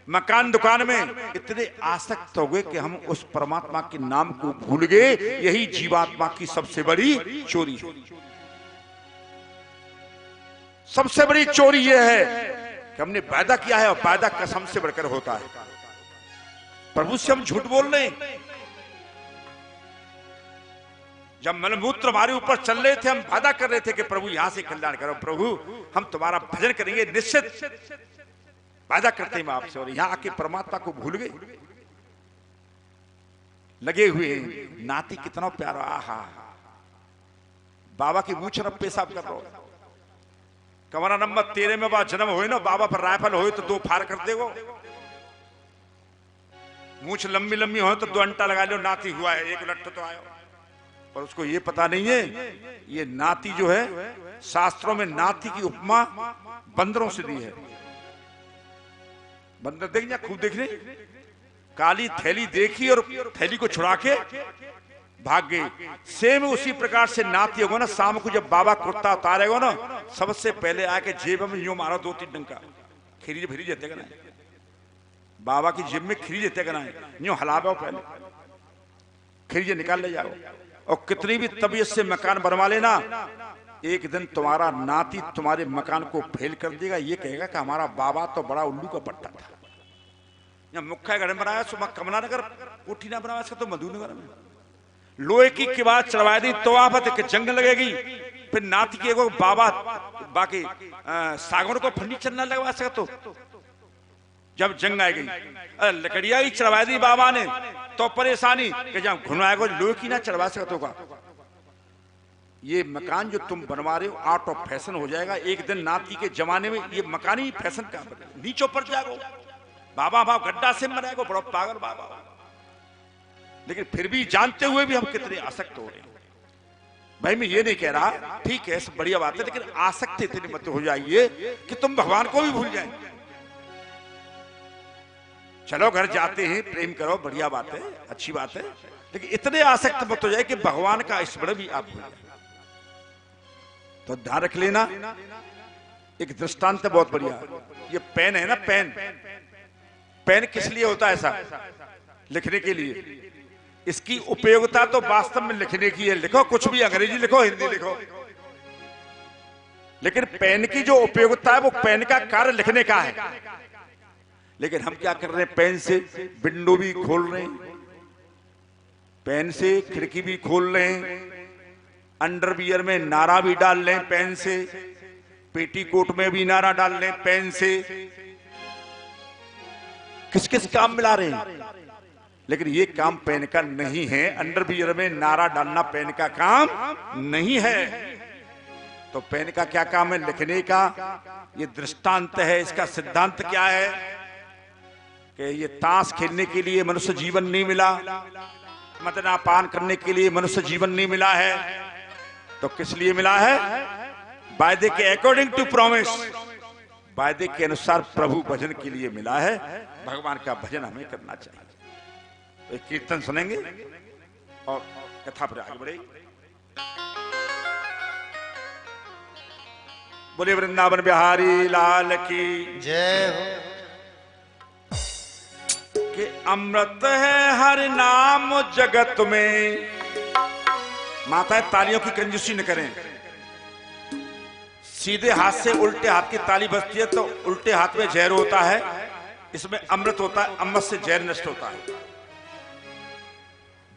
मकान दुकान में इतने आसक्त हो गए कि हम उस परमात्मा के नाम को भूल गए। यही जीवात्मा की सबसे बड़ी चोरी है। सबसे बड़ी चोरी यह है कि हमने वायदा किया है और वायदा कसम से बढ़कर होता है। प्रभु से हम झूठ बोल रहे हैं। जब मलमूत्र हमारे ऊपर चल रहे थे, हम वादा कर रहे थे कि प्रभु यहां से कल्याण करो, प्रभु हम तुम्हारा भजन करेंगे, निश्चित वादा करते हैं आपसे। और यहां आके परमात्मा को भूल गए, लगे हुए हैं। नाती कितना प्यारा, आहा, बाबा की मूछ रब पेशाब कर रहा हो। कमरा नंबर 13 में बाबा जन्म हुए ना, बाबा पर राइफल हो तो 2 फार कर देगो। मूछ लंबी लंबी हो तो 2 अंटा लगा लो, नाती हुआ है, 1 लट्ठ तो आयो। पर उसको ये पता नहीं है ये नाती जो है, शास्त्रों में नाती की उपमा बंदरों से दी है। बंदर देख, खूब देख रहे, काली थैली देखी और थैली को छुड़ा के भाग गई। सेम उसी प्रकार से नाती होगा ना, शाम को जब बाबा कुर्ता उतारेगा ना, सबसे पहले आके जेब में यूं मारो 2-3 डंका, खीरी फिरी जेते ना, बाबा की जेब में खीरी जेते ना, यूं हलावे पहले, खीरी निकाल ले जाओ। और कितनी भी तबीयत से मकान बनवा लेना, एक दिन तुम्हारा नाती तुम्हारे मकान को फेल कर देगा। ये कहेगा कि हमारा बाबा तो बड़ा उल्लू का पट्टा था। या मुख्य घर में बनाया सो कमला नगर, कोठी ना बनाया तो मधुनगर में लोहे की किवाड़ चढ़वा दी तो आप के जंग लगेगी। फिर नाती के बाबा बाकी सागौन को फर्नीचर ना लगवा सका तो जब जंग आ गई, लकड़िया ही चढ़वा दी बाबा ने तो परेशानी कि जब घुनवाएगा लोहे की ना चढ़वा सका तो का। ये मकान जो तुम बनवा रहे हो आउट ऑफ फैशन हो जाएगा। एक दिन नाती के जमाने में ये मकान ही फैशन का नीचों पर जाएगा। बाबा बाप गड्ढा से मरेगा, बड़ा पागल बाबा। लेकिन फिर भी जानते हुए भी हम कितने आसक्त हो रहे हैं। भाई मैं ये नहीं कह रहा, ठीक है बढ़िया बात है, लेकिन आसक्त इतनी मत हो जाइए कि तुम भगवान को भी भूल जाए। चलो घर जाते हैं, प्रेम करो, बढ़िया बात है, अच्छी बात है, लेकिन इतने आसक्त मत हो जाए कि भगवान का स्मरण भी आप भूल जाए। तो ध्यान रख लेना। एक दृष्टांत बहुत बढ़िया, ये पेन है ना, पेन, पेन किस लिए होता है? ऐसा लिखने के लिए। इसकी उपयोगिता तो वास्तव में लिखने की है, लिखो कुछ भी, अंग्रेजी लिखो, हिंदी लिखो, लेकिन पेन की जो उपयोगिता है वो पेन का कार्य लिखने का है। लेकिन हम क्या कर रहे हैं? पेन से विंडो भी खोल रहे हैं, पेन से खिड़की भी खोल रहे हैं, अंडरवियर में नारा भी डाल रहे हैं पेन से, पेटीकोट में भी नारा डाल रहे हैं पेन से, किस किस काम मिला रहे हैं, लेकिन ये काम पेन का नहीं है। अंडरवियर में नारा डालना पेन का काम नहीं है। तो पेन का क्या काम है? लिखने का। ये दृष्टांत है। इसका सिद्धांत क्या है कि ये ताश खेलने के लिए मनुष्य जीवन नहीं मिला, मदना पान करने के लिए मनुष्य जीवन नहीं मिला है, तो किस लिए मिला है? वायदे के अकॉर्डिंग टू प्रॉमिस, वायदे के अनुसार प्रभु भजन के लिए मिला है। भगवान का भजन हमें करना चाहिए। तो एक कीर्तन सुनेंगे और कथा पर आगे बढ़ेगी। बोले वृंदावन बिहारी लाल की जय हो। कि अमृत है हर नाम जगत में। माताएं तालियों की कंजूसी न करें। सीधे हाथ से उल्टे हाथ की ताली बजती है तो उल्टे हाथ में जहर होता है, इसमें अमृत होता है, अमृत से जहर नष्ट होता है।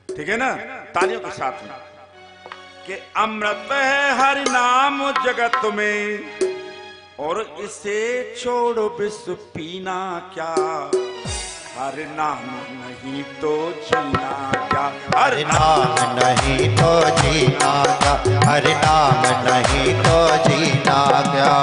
ठीक है ना? तालियों के साथ में कि अमृत है हर नाम जगत में, और इसे छोड़ो विष पीना क्या, हर नाम नहीं तो जीना क्या, हर नाम नहीं तो जीना क्या, हर नाम नहीं तो जीना क्या।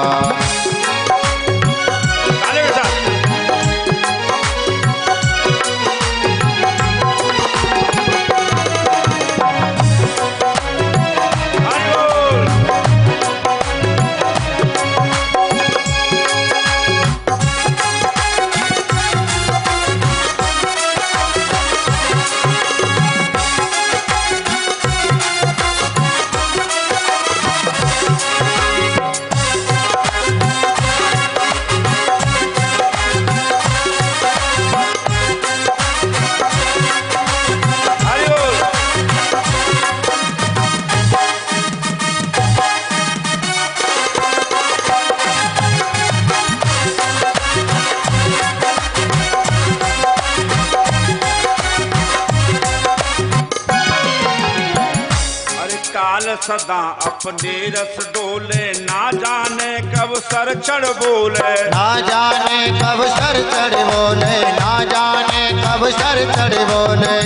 सदा अपने रस डोले, ना जाने कब सर चढ़ बोले, ना जाने कब सर चढ़ बोले, ना जाने कब सर चढ़ बोले।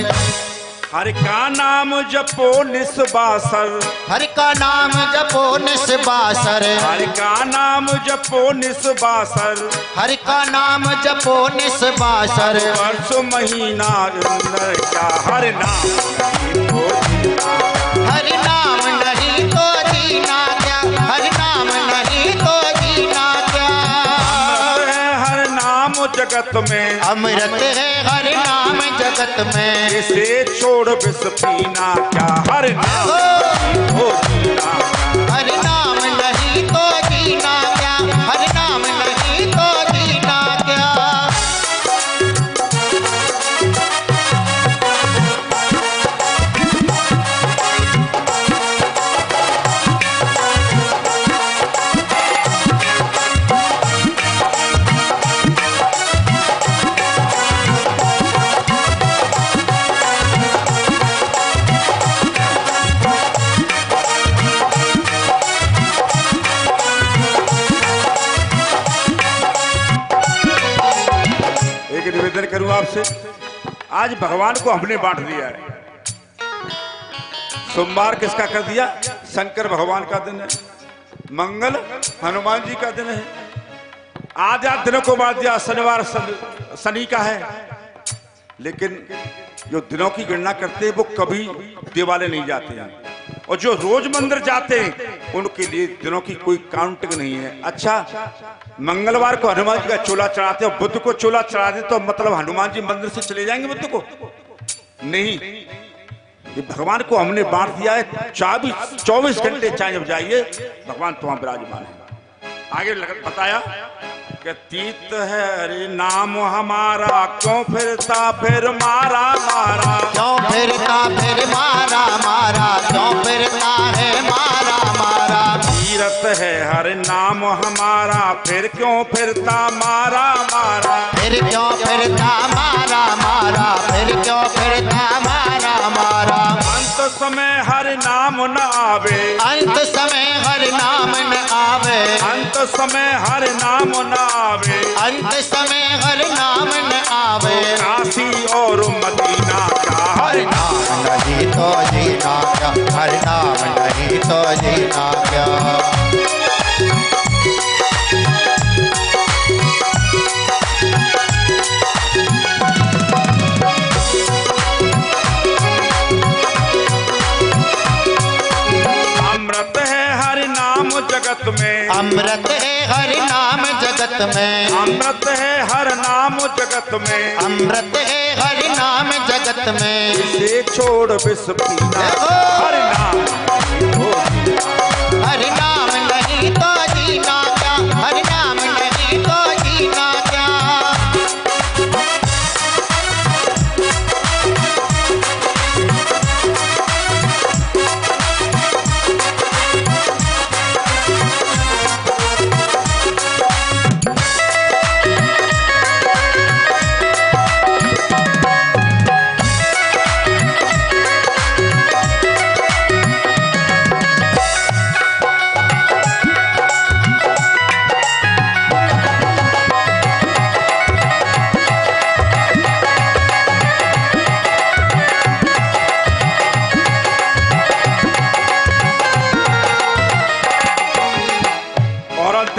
हरि का नाम जपो निस्बासर, हरि का नाम जपो निस्बासर, हरि का नाम जपो निस्बासर, हरि का नाम जपो निस्बासर। वर्ष महीना अंदर क्या, हरि नाम नहीं तो जीना, हरि नाम नहीं तो जीना क्या, हरि नाम नहीं तो जीना क्या। अमृत है हर नाम जगत में, अमृत है हर नाम जगत में, इसे छोड़ विष पीना क्या, हर नाम नहीं तो जीना, हरि नाम नहीं तो जीना क्या, हरि नाम नहीं तो जीना क्या। निवेदन करूं आपसे, आज भगवान को हमने बांट दिया है। सोमवार किसका कर दिया? शंकर भगवान का दिन है, मंगल हनुमान जी का दिन है, आधा दिनों को बांट दिया। शनिवार शनि का है, लेकिन जो दिनों की गणना करते हैं वो कभी दिवाले नहीं जाते हैं, और जो रोज मंदिर जाते हैं उनके लिए दिनों की कोई काउंटिंग नहीं है। अच्छा, मंगलवार को हनुमान जी का चोला चढ़ाते हैं, बुद्ध को चोला चढ़ाते तो मतलब हनुमान जी मंदिर से चले जाएंगे बुद्ध को? नहीं, ये भगवान को हमने बांट दिया है। 24 घंटे चाहे जब जाइए भगवान तो वहां विराजमान है। आगे बताया कि तीत है हरि नाम हमारा, क्यों फिरता फिर मारा मारा, क्यों फिरता फिर मारा मारा, क्यों फिरता है मारा मारा। तीरथ है हरि नाम हमारा, फिर क्यों फिरता मारा मारा, फिर क्यों फिरता मारा मारा, फिर क्यों फिरता मारा मारा। अंत समय हरि नाम न आवे, अंत समय हरि नाम न आवे, अंत समय हरि नाम न आवे, अंत समय हरि नाम न आवे। काशी और मदीना क्या हरि नाम नहीं तो जीना क्या, हरि नाम नहीं तो जीना क्या। अमृत है हरि नाम जगत में, अमृत है हरि नाम जगत में, अमृत है हर नाम जगत में, अमृत है हरि नाम जगत में। इसे छोड़ विष पीना हरि नाम हरि नाम नहीं तो जीना क्या, हरि नाम नहीं तो जीना क्या।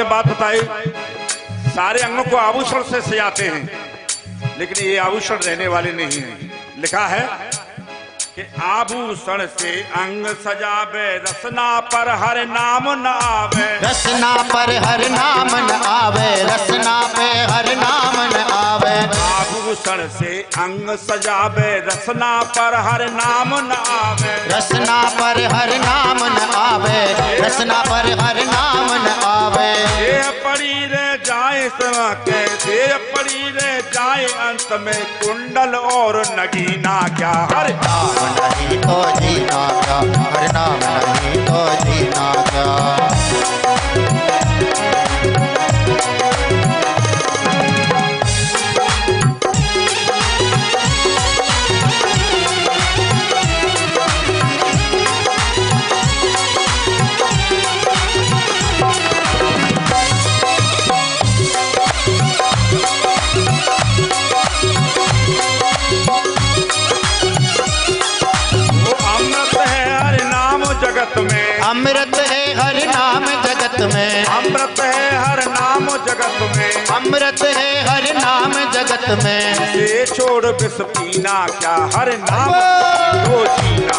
बात बताई, सारे अंगों को आभूषण से सजाते हैं, लेकिन ये आभूषण रहने वाले नहीं हैं। लिखा है कि आभूषण से अंग सजावे, रसना पर हर नाम न आवे, रसना पर हर नाम न आवे, रसना पे हर नाम न आवे। आभूषण से अंग सजावे, रसना पर हर नाम न आवे, रसना पर हर नाम न आवे, रसना पर हर नाम न आवे। देह पड़ी रह जाए सवा के, देह पड़ी रह जाए अंत में कुंडल और नगीना क्या। हर नाम नहीं तो जीना क्या, हर नाम नहीं तो जीना क्या। अमृत है हर नाम जगत में, अमृत है हर नाम जगत में, अमृत है हर नाम जगत में। ये छोड़ विष पीना क्या, हर नाम तो जीना,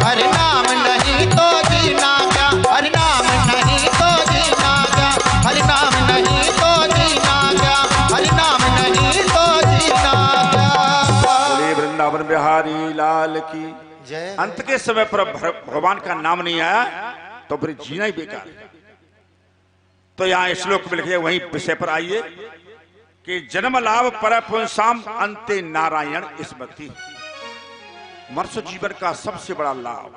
हर नाम नहीं तो जीना क्या, हर नाम नहीं तो जीना क्या, हर नाम नहीं तो जीना क्या, हर नाम नहीं तो जीना क्या। बोले वृंदावन बिहारी लाल की जय। अंत के समय पर भगवान का नाम नहीं आया तो फिर जीना ही बेकार है। तो यहाँ श्लोक में लिखे, वहीं विषय पर आइए कि जन्म लाभ पर पुंसाम अंते नारायण स्मृति। मनुष्य जीवन का सबसे बड़ा लाभ।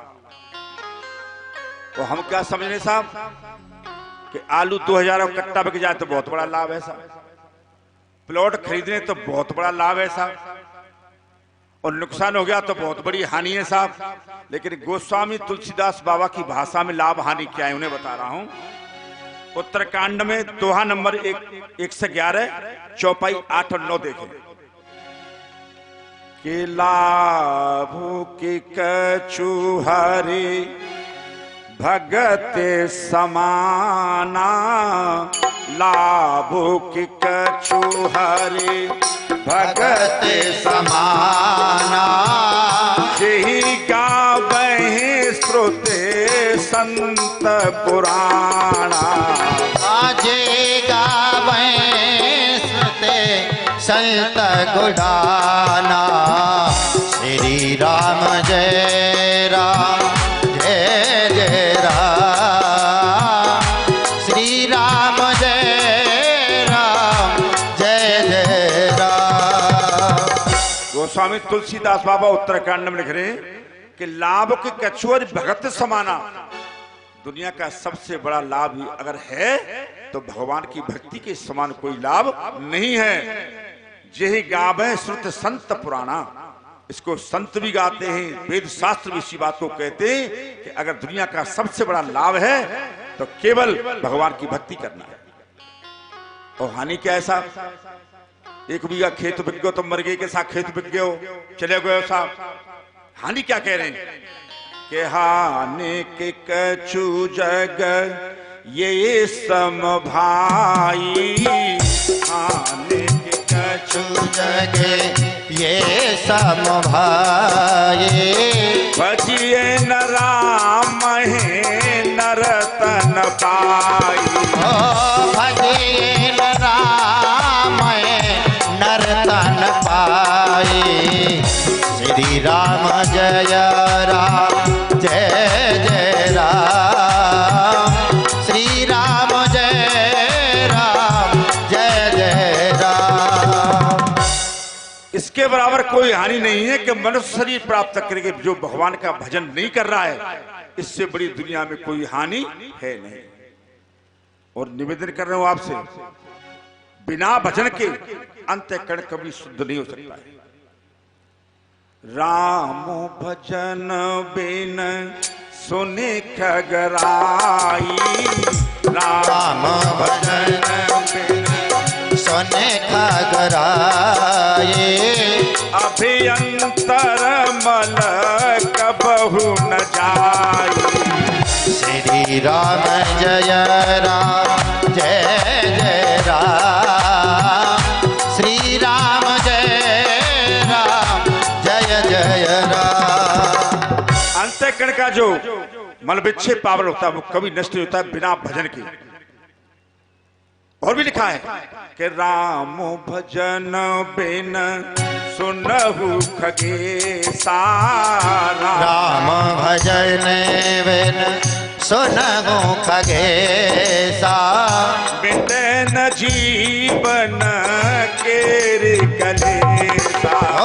तो हम क्या समझने साहब कि आलू 2000 कट्टा बिक जाए तो बहुत बड़ा लाभ है साहब, प्लॉट खरीदने तो बहुत बड़ा लाभ है साहब, और नुकसान हो गया तो बहुत बड़ी हानि है साहब। लेकिन गोस्वामी तुलसीदास बाबा की भाषा में लाभ हानि क्या है उन्हें बता रहा हूं। उत्तरकांड में दोहा नंबर 111 चौपाई 8 और 9 देखें कि लाभ की कछु हरि भगत समाना, लाभ की कछु हरि भगत समाना। यही गावहि श्रुते संत पुराणा, आजे गावै श्रुते संत गुडाना। श्री राम जय राम जय जय राम, श्री राम जय राम जय जय राम। गोस्वामी तुलसीदास बाबा उत्तराखंड में लिख रहे हैं कि लाभ के कछुअर भगत समाना। दुनिया का सबसे बड़ा लाभ ही अगर है तो भगवान की भक्ति के समान कोई लाभ नहीं है। यही गावे श्रुत संत पुराना, इसको संत भी गाते हैं, वेद शास्त्र भी इसी बात को कहते हैं कि अगर दुनिया का सबसे बड़ा लाभ है तो केवल भगवान की भक्ति करना है। और हानि क्या है साहब? 1 बीघा खेत बिक गयो तो मर गए के साथ खेत बिक गयो, चले गए साहब। हानि क्या कह रहे हैं कि हानि के कछु जग ये सम भाई, हानि के कछु जग ये सम भाई, भजिए न राम है नरतन पाई, भजिए न राम नरतन पाई। श्री राम जय राम जय जय राम, श्री राम जय राम जय जय राम। इसके बराबर कोई हानि नहीं है कि मनुष्य शरीर प्राप्त करके जो भगवान का भजन नहीं कर रहा है, इससे बड़ी दुनिया में कोई हानि है नहीं। और निवेदन कर रहा हूं आपसे, बिना भजन के अंतःकरण कभी शुद्ध नहीं हो सकता है। राम भजन बिन सुने खगराई, राम भजन बिन सुने खगराई, अभियंतर मल कबहु न जाई। श्री राम जय राम जय जय राम, श्री राम जय राम जय जय राम। अंतःकरण का जो मल विच्छेद पावन होता है वो कभी नष्ट नहीं होता है बिना भजन के। और भी लिखा है कि राम भजन बिन सुनहु खगेसा, राम भजन बिन सुनहु खगेसा, मिटे न जीवन केर कलेसा, ओ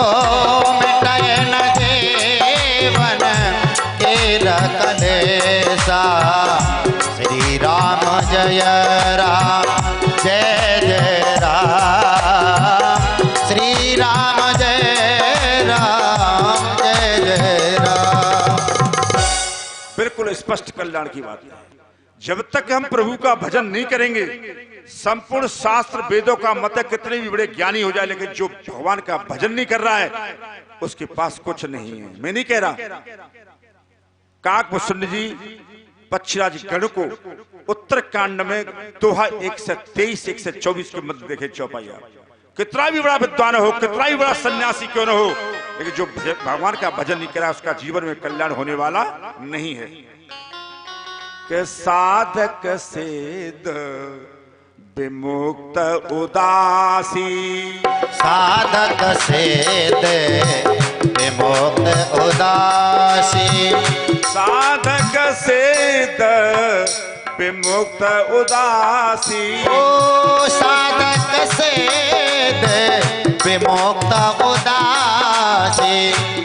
मिटे न जीवन केर कलेसा। श्री राम जय राम जय जय राम, श्री राम जय राम जय जय राम। बिल्कुल स्पष्ट कल्याण की बात है। जब तक हम प्रभु का भजन नहीं करेंगे, संपूर्ण शास्त्र वेदों का मत कितने भी बड़े ज्ञानी हो जाए, लेकिन जो भगवान का भजन नहीं कर रहा है उसके पास कुछ नहीं है। मैं नहीं कह रहा। काकभूषण जी पक्षीराज गण को उत्तरकांड में दोहा 123 124 के मध्य देखे चौपाई। कितना भी बड़ा विद्वान हो, कितना भी बड़ा सन्यासी क्यों न हो, लेकिन जो भगवान का भजन नहीं करा उसका जीवन में कल्याण होने वाला नहीं है। के साधक सेद विमुक्त उदासी, साधक सेद विमुक्त उदासी, साधक सेद विमुक्त उदासी, ओ साधक सेद विमुक्त उदासी।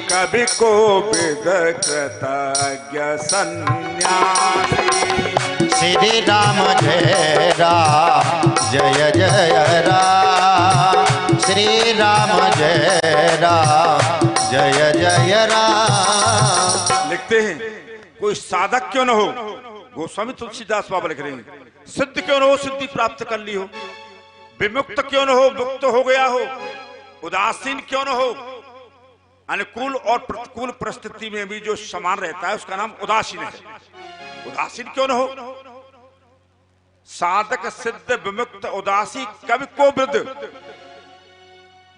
कवि को विद कृतज्ञ सन्यासी। श्री राम जय राम जय जय राम, श्री राम जय राम जय जय राम। लिखते हैं कोई साधक क्यों न हो, गोस्वामी तुलसीदास बाबा लिख रहे हैं, सिद्ध क्यों न हो, सिद्धि प्राप्त कर ली हो, विमुक्त क्यों न हो, मुक्त हो गया हो, उदासीन क्यों न हो, अनुकूल और प्रतिकूल परिस्थिति में भी जो समान रहता है उसका नाम उदासीन है। उदासीन क्यों न हो, साधक सिद्ध विमुक्त उदासी, कवि को वृद्ध,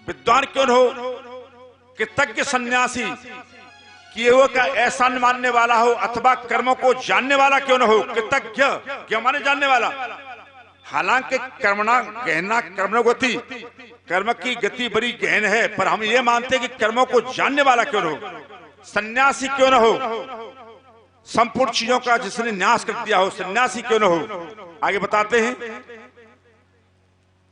विद्वान क्यों न हो, कृतज्ञ सन्यासी, किए हुए का एहसान मानने वाला हो, अथवा कर्मों को जानने वाला क्यों न हो। कृतज्ञ क्या माने, जानने वाला। हालांकि कर्मणा गहना कर्म गति, कर्म की गति बड़ी गहन है, पर हम ये मानते हैं कि कर्मों को जानने वाला क्यों न हो। सन्यासी क्यों न हो, संपूर्ण चीजों का जिसने न्यास कर दिया हो, सन्यासी क्यों न हो। आगे बताते हैं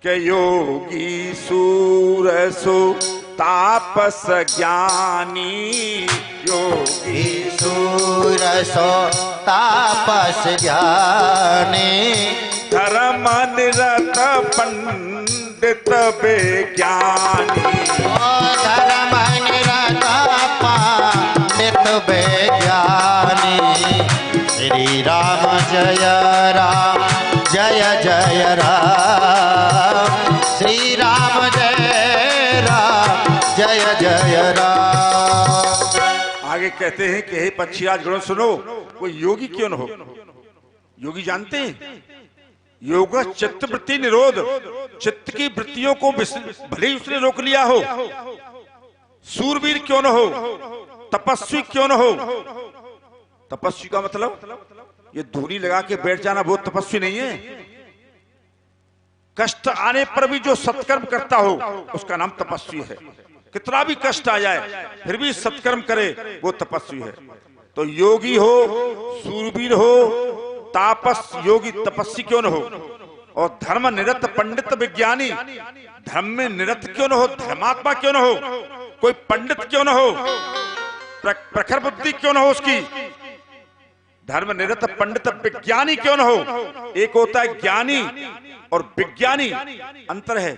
कि योगी सूरसो तापस ज्ञानी, योगी सूरसो तापस ज्ञानी, धर्म निरत पंडित विज्ञानी, धर्म निरत विज्ञानी। श्री राम जय राम जय जय राम। श्री राम जय राम जय जय राम। आगे कहते हैं कि हे पक्षीराज गणों सुनो, कोई योगी क्यों न हो। योगी जानते हैं योग चित्त वृत्ति निरोध, चित्त की वृत्तियों को भले ही उसने रोक लिया हो। सूरवीर क्यों न हो, तपस्वी क्यों न हो। तपस्वी का मतलब ये धूनी लगा के बैठ जाना वो तपस्वी नहीं है। कष्ट आने पर भी जो सत्कर्म करता हो उसका नाम तपस्वी है। कितना भी कष्ट आ जाए फिर भी सत्कर्म करे वो तपस्वी है। तो योगी हो, सूरवीर हो, तापस योगी तपस्वी क्यों न हो, और धर्म निरत पंडित विज्ञानी धर्म में निरत क्यों न हो, धर्मात्मा क्यों न हो, कोई पंडित क्यों न हो, प्रखर बुद्धि क्यों न हो उसकी, धर्म निरत पंडित विज्ञानी क्यों न हो। एक होता है ज्ञानी और विज्ञानी, अंतर है।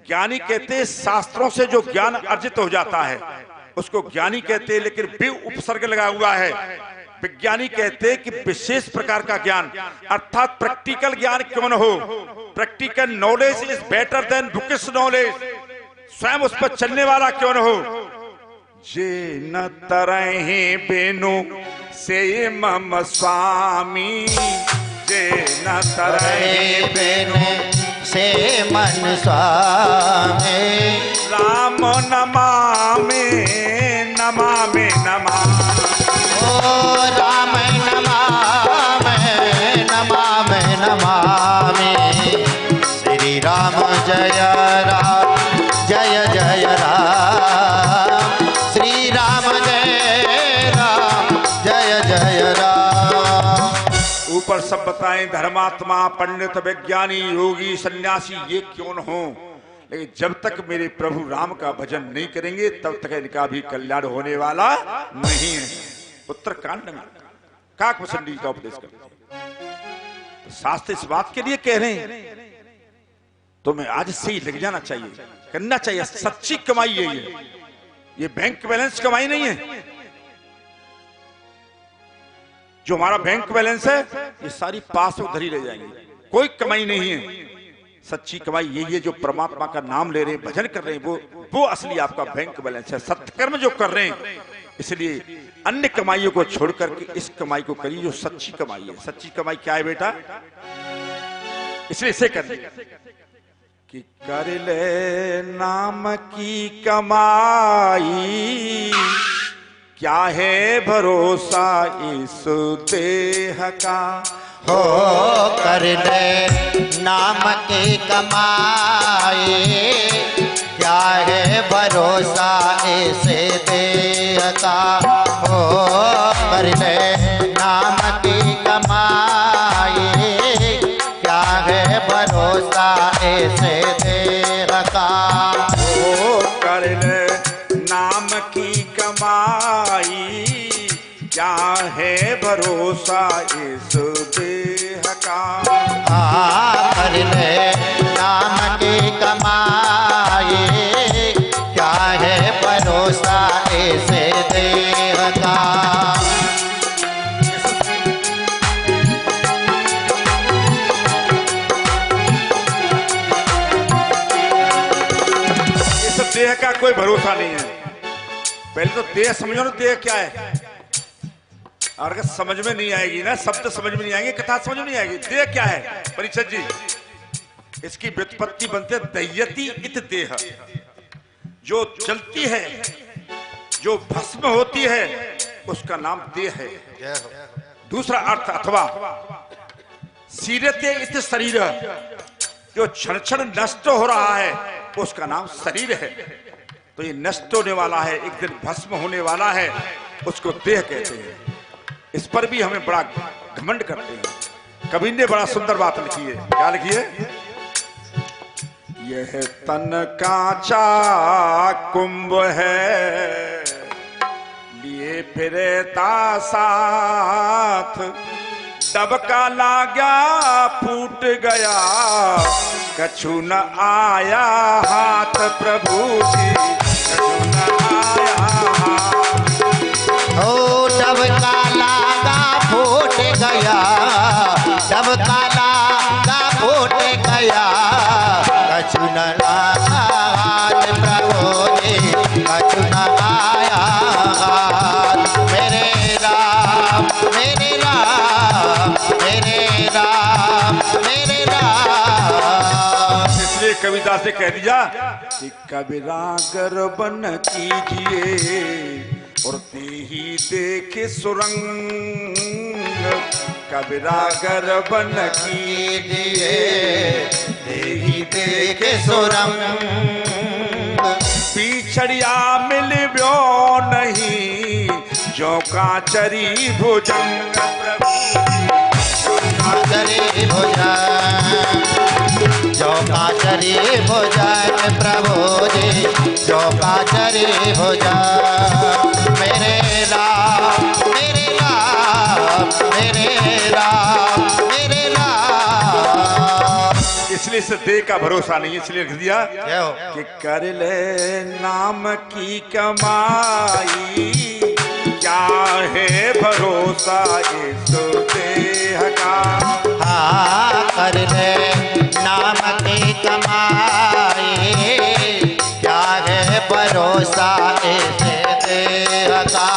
ज्ञानी कहते हैं शास्त्रों से जो ज्ञान अर्जित हो जाता है उसको ज्ञानी कहते हैं, लेकिन भी उपसर्ग लगा हुआ है। विज्ञानी कहते हैं कि विशेष प्रकार का ज्ञान, अर्थात प्रैक्टिकल ज्ञान क्यों न हो। Practical knowledge is better than bookish knowledge, स्वयं उस पर चलने वाला क्यों न हो। जे न तरहे बेनु से मम स्वामी, जे न तरहे बेनु से मन स्वामी। राम नमामि नमामि नमामि, ओ राम नमामि नमामि नमामि। श्री राम जय राम जय जय राम। श्री राम जय राम जय जय राम। ऊपर सब बताएं धर्मात्मा, पंडित, वैज्ञानी, योगी, सन्यासी ये क्यों न हो, लेकिन जब तक मेरे प्रभु राम का भजन नहीं करेंगे तब तक इनका भी कल्याण होने वाला नहीं है। उत्तरकांड में काकभूषण का उपदेश करते तो शास्त्र इस बात के लिए कह रहे हैं तो मैं आज से ही लग जाना चाहिए, करना चाहिए। सच्ची कमाई है ये बैंक बैलेंस कमाई नहीं है। जो हमारा बैंक बैलेंस है ये सारी पास उधर ही रह जाएंगे, कोई कमाई नहीं है। सच्ची कमाई यही है जो परमात्मा का नाम ले रहे हैं, भजन कर रहे हैं, वो असली आपका बैंक बैलेंस है। सत्कर्म जो कर रहे हैं, इसलिए अन्य कमाइयों को छोड़ करके इस कमाई को करिए जो सच्ची कमाई है। सच्ची कमाई क्या है बेटा, इसलिए इसे कर कि कर ले नाम की कमाई, क्या है भरोसा इस देह का। हो कर ले नाम की कमाई, क्या है भरोसा ऐसे देह का। हो कर ले नाम की कमाई, क्या है भरोसा ऐसे देह का। हो कर ले नाम की कमाई, क्या है भरोसा इस देह का। कर ले नाम की कमाई, क्या है भरोसा ऐसे देह का। इस देह का कोई भरोसा नहीं है। पहले तो देह समझो ना, देह क्या है। और अगर समझ में नहीं आएगी ना, शब्द समझ में नहीं आएंगे, कथा समझ में नहीं आएगी। देह क्या है परीक्षित जी, इसकी व्युत्पत्ति बनते दह्यति इत देह, जो जलती है, जो भस्म होती है, उसका नाम देह है। दूसरा अर्थ अथवा सीरते इत शरीर, जो क्षण क्षण नष्ट हो रहा है उसका नाम शरीर है। तो ये नष्ट होने वाला है, एक दिन भस्म होने वाला है, उसको देह कहते हैं। इस पर भी हमें बड़ा घमंड करते हैं। कबीर ने बड़ा सुंदर बात लिखी है। क्या लिखी है? यह तन कांचा कुंभ है, लिए फिरता साथ, दबका लागा फूट गया, कछु न आया हाथ प्रभु जी, कछु न आया हाथ। हो हाथ प्रभु जी कछु न आया हाथ। मेरे राम मेरे राम मेरे राम मेरे राम। इसलिए कविता से कह दिया कि कबीरागर बन कीजिए और ते ही देखे सुरंग। कबीरागर बन कीजिए ते ही देखे सुरंग। पिछड़िया मिलव्यो नहीं जो काचरी भुजंग। काचरी भुजंग जो काचरी भुजंग प्रभु जी जो काचरी भुजंग। मेरे राम मेरे राम मेरे राम मेरे राम। इसलिए इस देह का भरोसा नहीं, इसलिए लिख दिया क्या हो? कि कर ले नाम की कमाई क्या है भरोसा इस देह का। हाँ कर ले नाम की कमाई क्या है भरोसा इस देह का।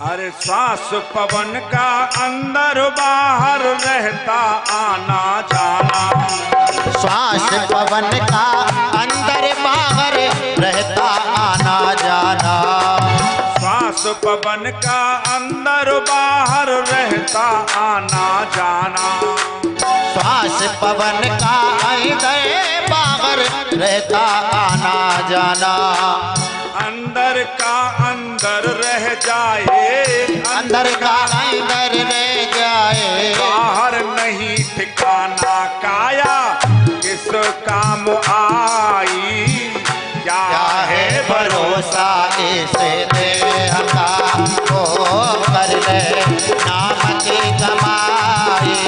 अरे श्वास पवन का अंदर बाहर रहता आना जाना। श्वास पवन का अंदर बाहर रहता आना जाना। श्वास पवन का अंदर बाहर रहता आना जाना। श्वास पवन का अंदर बाहर रहता आना जाना। अंदर का अंदर रह जाए अंदर का अंदर रह जाए बाहर नहीं ठिकाना। काया किस काम आई क्या है भरोसा इस देह का। ओ कर ले नाम की कमाई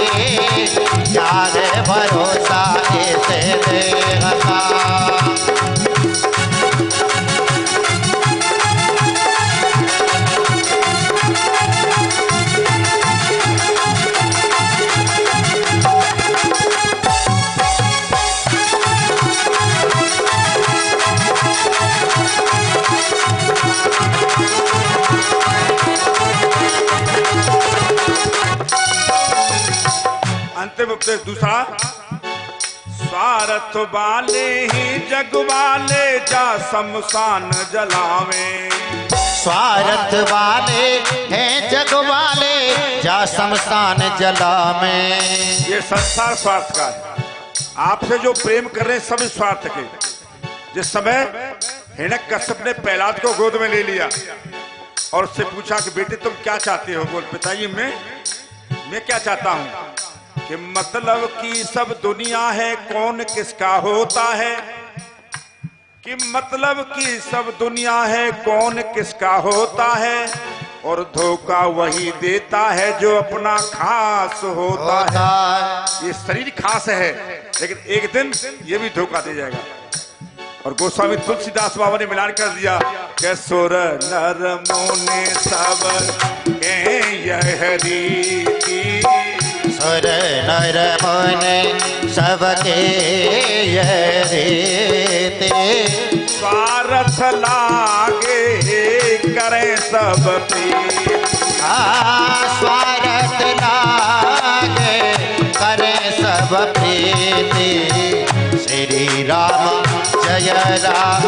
क्या है भरोसा इस देह का। अंतिम उपदेश दूसरा। स्वार्थ वाले ही जग वाले जा शमशान जलावे। स्वार्थ वाले हैं जग वाले जा शमशान जला में। ये संसार स्वार्थ का है। आपसे जो प्रेम कर रहे हैं सब स्वार्थ के। जिस समय हिरण्यकश्यप ने प्रहलाद को गोद में ले लिया और उससे पूछा कि बेटे तुम क्या चाहते हो। बोल पिताजी मैं क्या चाहता हूं कि मतलब की सब दुनिया है कौन किसका होता है। कि मतलब की सब दुनिया है कौन किसका होता है और धोखा वही देता है जो अपना खास होता है। ये शरीर खास है लेकिन एक दिन ये भी धोखा दे जाएगा। और गोस्वामी तुलसीदास बाबा ने मिलान कर दिया कि सुर नर मुनि सब यह रीति। सुर नर मुनि सबके यह रीति। स्वार्थ लागे करें सब प्रीति। स्वार्थ लागे करें सब प्रीति। श्री राम जय राम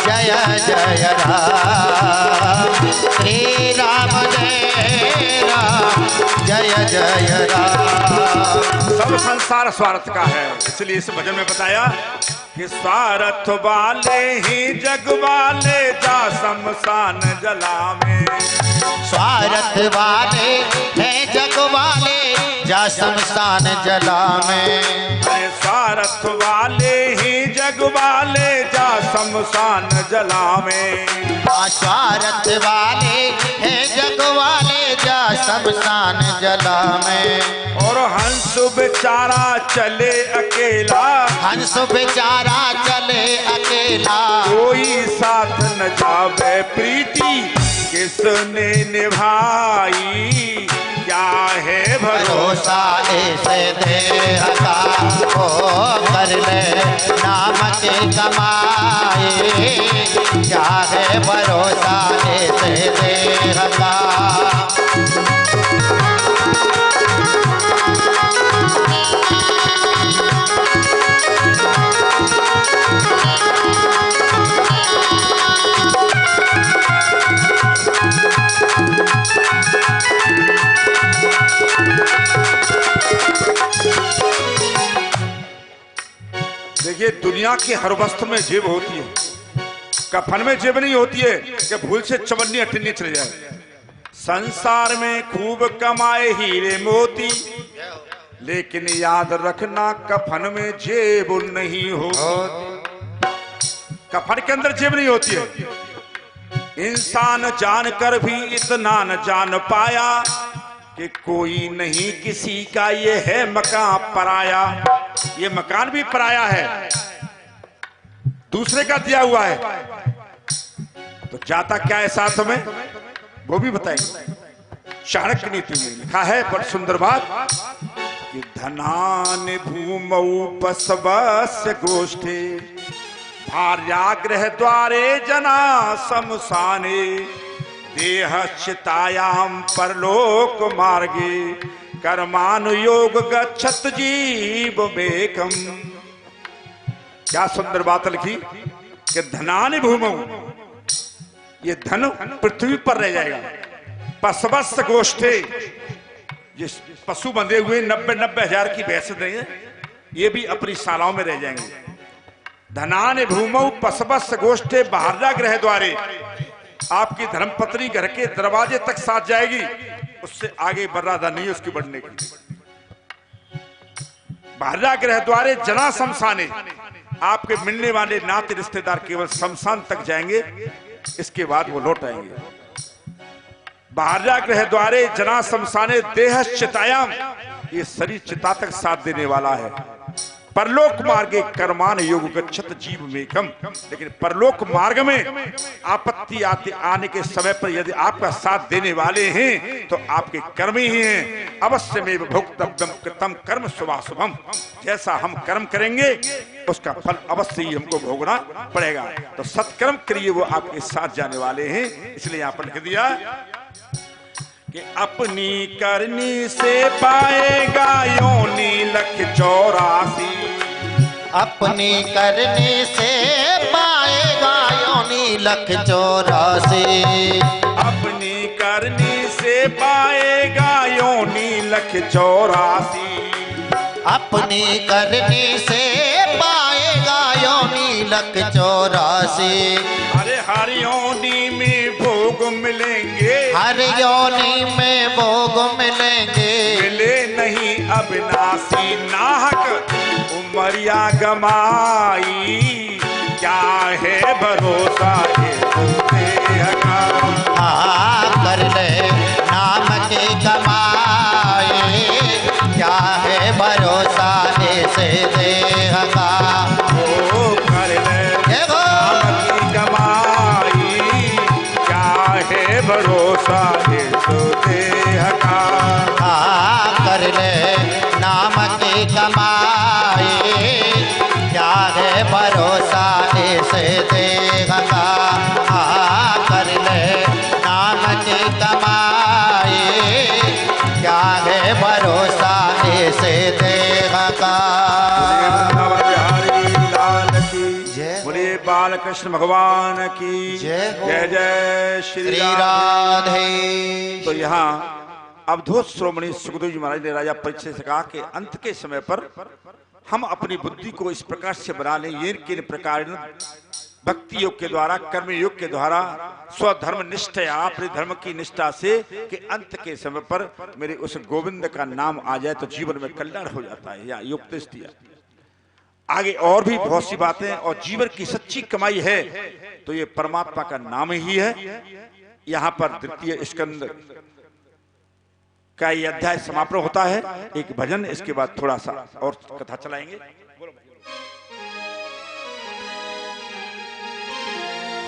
जय जय राम। श्री राम जय राम जय जय राम। सब संसार स्वार्थ का है। इसलिए इस भजन में बताया कि स्वार्थ वाले ही जग वाले जा शमशान जला में। स्वार्थ वाले हैं जग वाले जा शमशान जला में। अरे स्वार्थ वाले ही जग वाले जा शमशान जला में। स्वार्थ वाले हैं जग वाले जा शमशान जला में। और हंस बेचारा चले अकेला, हंस बेचारा चले अकेला, कोई साथ न जावे प्रीति किसने निभाई। क्या है भरोसा ऐसे देह का ओ कर ले नाम की कमाई। क्या है भरोसा ऐसे देह का। देखिए, दुनिया की हर वस्तु में जेब होती है, कफन में जेब नहीं होती है कि भूल से चवन्नी अठन्नी चले जाए। संसार में खूब कमाए हीरे मोती, लेकिन याद रखना कफन में जेब नहीं होती। कफन के अंदर जेब नहीं होती है। इंसान जानकर भी इतना न जान पाया कि कोई नहीं किसी का ये है मकान पराया। ये मकान भी पराया है, दूसरे का दिया हुआ है। तो जाता क्या है साथ में, वो भी बताएंगे। चाणक्य नीति में लिखा है बड़ सुंदर बात कि धनान भूमौ पशवस्य गोष्ठे भार्याग्रह द्वारे जना शमशाने देहश्चितायाम परलोक मार्गे कर्मानुयोग गच्छत जीव बेकम। क्या सुंदर बात लिखी कि धनानि भूमौ, ये धन पृथ्वी पर रह जाएगा। पशवस्य गोष्ठे, जिस पशु बंधे हुए 90-90 हजार की भैंस रहे, ये भी अपनी शालाओं में रह जाएंगे। धनानि भूमौ पशवस्य गोष्ठे भार्याग्रह द्वारे, आपकी धर्मपत्नी घर के दरवाजे तक साथ जाएगी, उससे आगे मर्यादा नहीं है उसकी बढ़ने की। भार्याग्रह द्वारे जना शमशाने, आपके मिलने वाले नाते रिश्तेदार केवल शमशान तक जाएंगे, इसके बाद वो लौट आएंगे। भार्याग्रह द्वारे जना शमशाने देहश्चितायाम, ये शरीर चिता तक साथ देने वाला है। परलोक मार्गे कर्मान योग गच्छत जीव मेकम, लेकिन परलोक मार्ग में आपत्ति आने के समय पर यदि आपका साथ देने वाले हैं तो आपके कर्म ही हैं। अवश्य में भोक्तव्यम कृतम कर्म शुभाशुभम, जैसा हम कर्म करेंगे उसका फल अवश्य ही हमको भोगना पड़ेगा। तो सत्कर्म करिए, वो आपके साथ जाने वाले हैं। इसलिए यहाँ पर लिख दिया कि अपनी करनी से पाएगा योनि लख 84। अपनी करनी से पाएगा योनि लख 84। अपनी करनी से पाएगा योनि लख 84। अपनी करनी से पाएगा योनि लख 84। अरे हर योनि में भोग मिलेंगे, हर योनि में भोग मिलेंगे, मिले नहीं अविनाशी नाहक उमरिया गमाई। क्या है भरोसा कर ले नाम की कमाई। क्या है भरोसा ऐसे देह का, ओ कर ले नाम की कमाई। क्या है भरोसा देह का, कर ले नाम की कमाई। क्या है भरोसा ऐसे देह का, कर ले नाम की कमाई। क्या है भरोसा ऐसे देह का। बोले बाल कृष्ण भगवान की जय हो। जय जय श्री राधे। तो यहाँ अवधूत श्रोमणी सुखदेव जी महाराज ने राजा परीक्षित से कहा कि अंत के समय पर हम अपनी बुद्धि को इस प्रकार से बना लें, ये किन प्रकार भक्ति योग के द्वारा, कर्म योग के द्वारा, स्वधर्म निष्ठा, अपने धर्म की निष्ठा से कि अंत के समय पर मेरे उस गोविंद का नाम आ जाए तो जीवन में कल्याण हो जाता है। या उपदेश दिया। आगे और भी बहुत सी बातें, और जीवन की सच्ची कमाई है तो ये परमात्मा का नाम ही है। यहां पर द्वितीय स्कंद का ये अध्याय समाप्त होता है। एक भजन, इसके बाद थोड़ा सा और कथा चलाएंगे।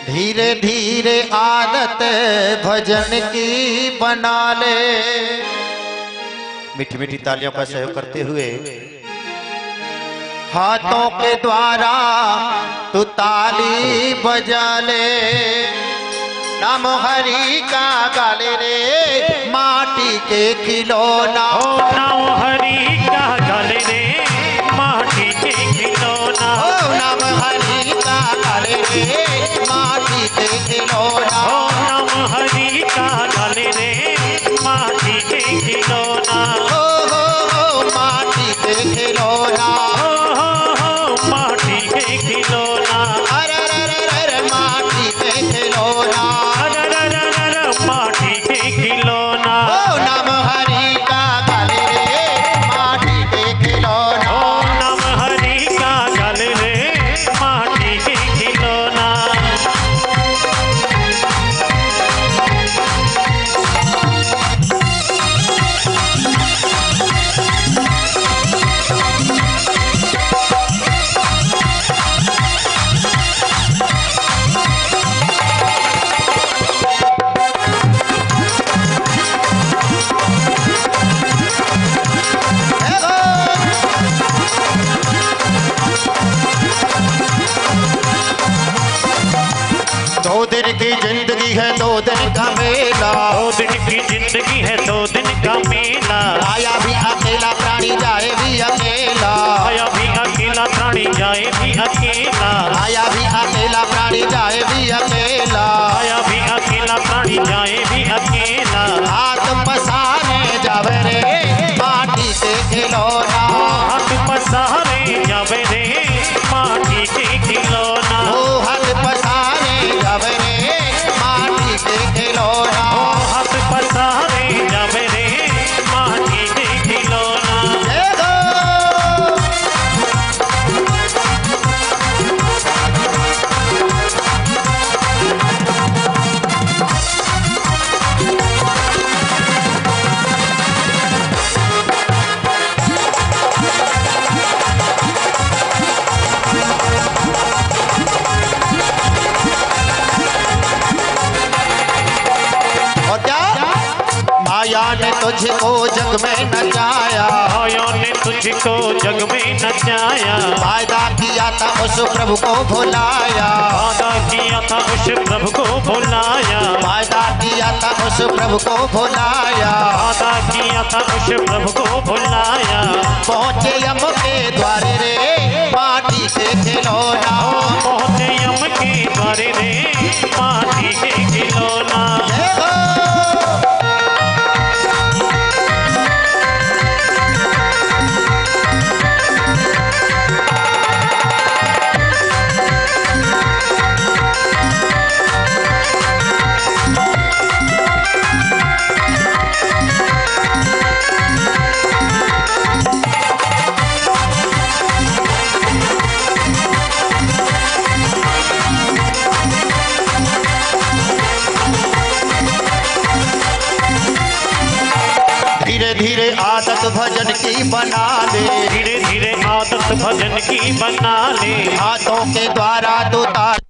धीरे धीरे आदत भजन की बना ले। मीठी मीठी तालियों का सहयोग करते हुए हाथों के द्वारा तू ताली बजा ले। नाम हरि का गाले रे माटी के खिलौना। ओ नाम हरि का गाले रे माटी के खिलौना। ओ नाम हरि का गाले रे माटी के खिलौना। ओ नाम हरि का गाले रे माटी के खिलौना। ओ माटी के खिलौना। ओ माटी के खिलौना। अरे माटी के खिलौना। माटी के खिलौना। ओ नाम हरि का गाले रे माटी के खिलौना। ओ नाम हरि का गाले रे माटी के खिलौना। दो दिन की जिंदगी है, दो दिन का मेला। 2 दिन की जिंदगी है, 2 दिन का मेला। आया भी अकेला प्राणी जाए भी अकेला। आया भी अकेला प्राणी जाए भी अकेला। आया भी अकेला प्राणी जाए भी अकेला। आया भी अकेला प्राणी जाए भी अकेला। हाथ पसारे जावे रे माटी के खिलौना। हाथ पसारे जावे रे माटी के खिलौना। ओ हाथ पसारे जावे रे माटी के खिलौना। हाथ पसारे जावे रे माटी के खिलौना। देखो और क्या माया ने तुझको जग में नचाया। माया ने तुझको जग में नचाया। वायदा किया था उस प्रभु को भुलाया। वादा किया था उस प्रभु को भुलाया। वायदा किया था उस प्रभु को भुलाया। वादा किया था उस प्रभु को भुलाया। पहुँचे यम के द्वारे रे माटी के खिलौना। पहुँचे यम के द्वारे रे माटी के खिलौना। देखो धीरे धीरे आदत भजन की बना ले। धीरे धीरे आदत भजन की बना ले। हाथों के द्वारा तू ताल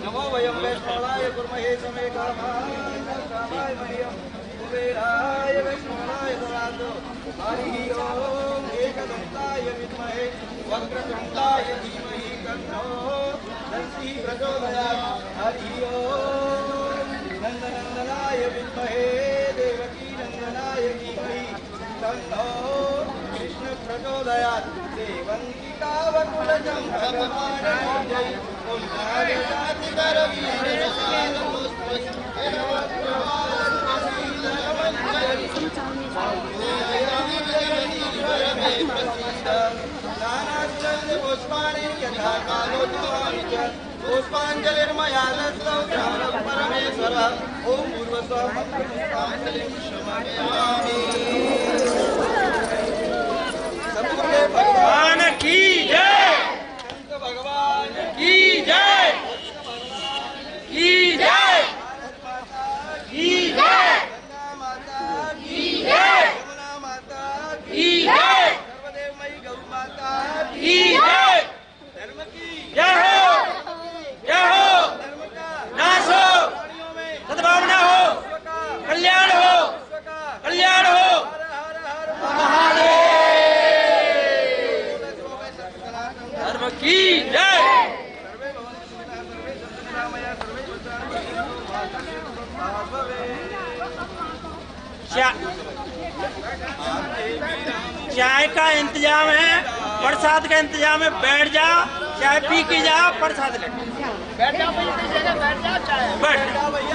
नमो वयं वैष्णवाय कुर्महे समे कामाय मह्यं कुबेराय वैष्णवाय ददातु हरिः ओम् एकदन्ताय विद्महे वक्रतुण्डाय धीमहि तन्नो दन्तिः प्रचोदयात् हरिः ओम् नन्दनन्दनाय विद्महे देवकी नन्दनाय धीमहि तन्नो कृष्ण प्रचोदयात् देवन्ति तावकुलजं भगवान् जय पुष्पाणि यथा कालोत्सवामि च पुष्पाञ्जलिर्मया दत्तौ परमेश्वर ॐ पूर्वस्वामि भगवान की जय, संत भगवान की जय, की जय, की जय, गंगा माता की जय, यमुना माता की जय, सर्वदेवमयी गौ माता की जय, धर्म की जय हो, धर्म का नाश हो, प्राणियों में सद्भावना हो, कल्याण हो, कल्याण हो, हर हर महादेव, धर्म की जय। सर्वे भवन्तु सुखिनः, सर्वे सन्तु निरामया, सर्वे भद्राणि चाय का इंतजाम है, प्रसाद का इंतजाम है, बैठ जाओ, चाय पी के जाओ, प्रसाद ले बैठ जाओ, बैठ जाओ, चाय बैठ जाओ।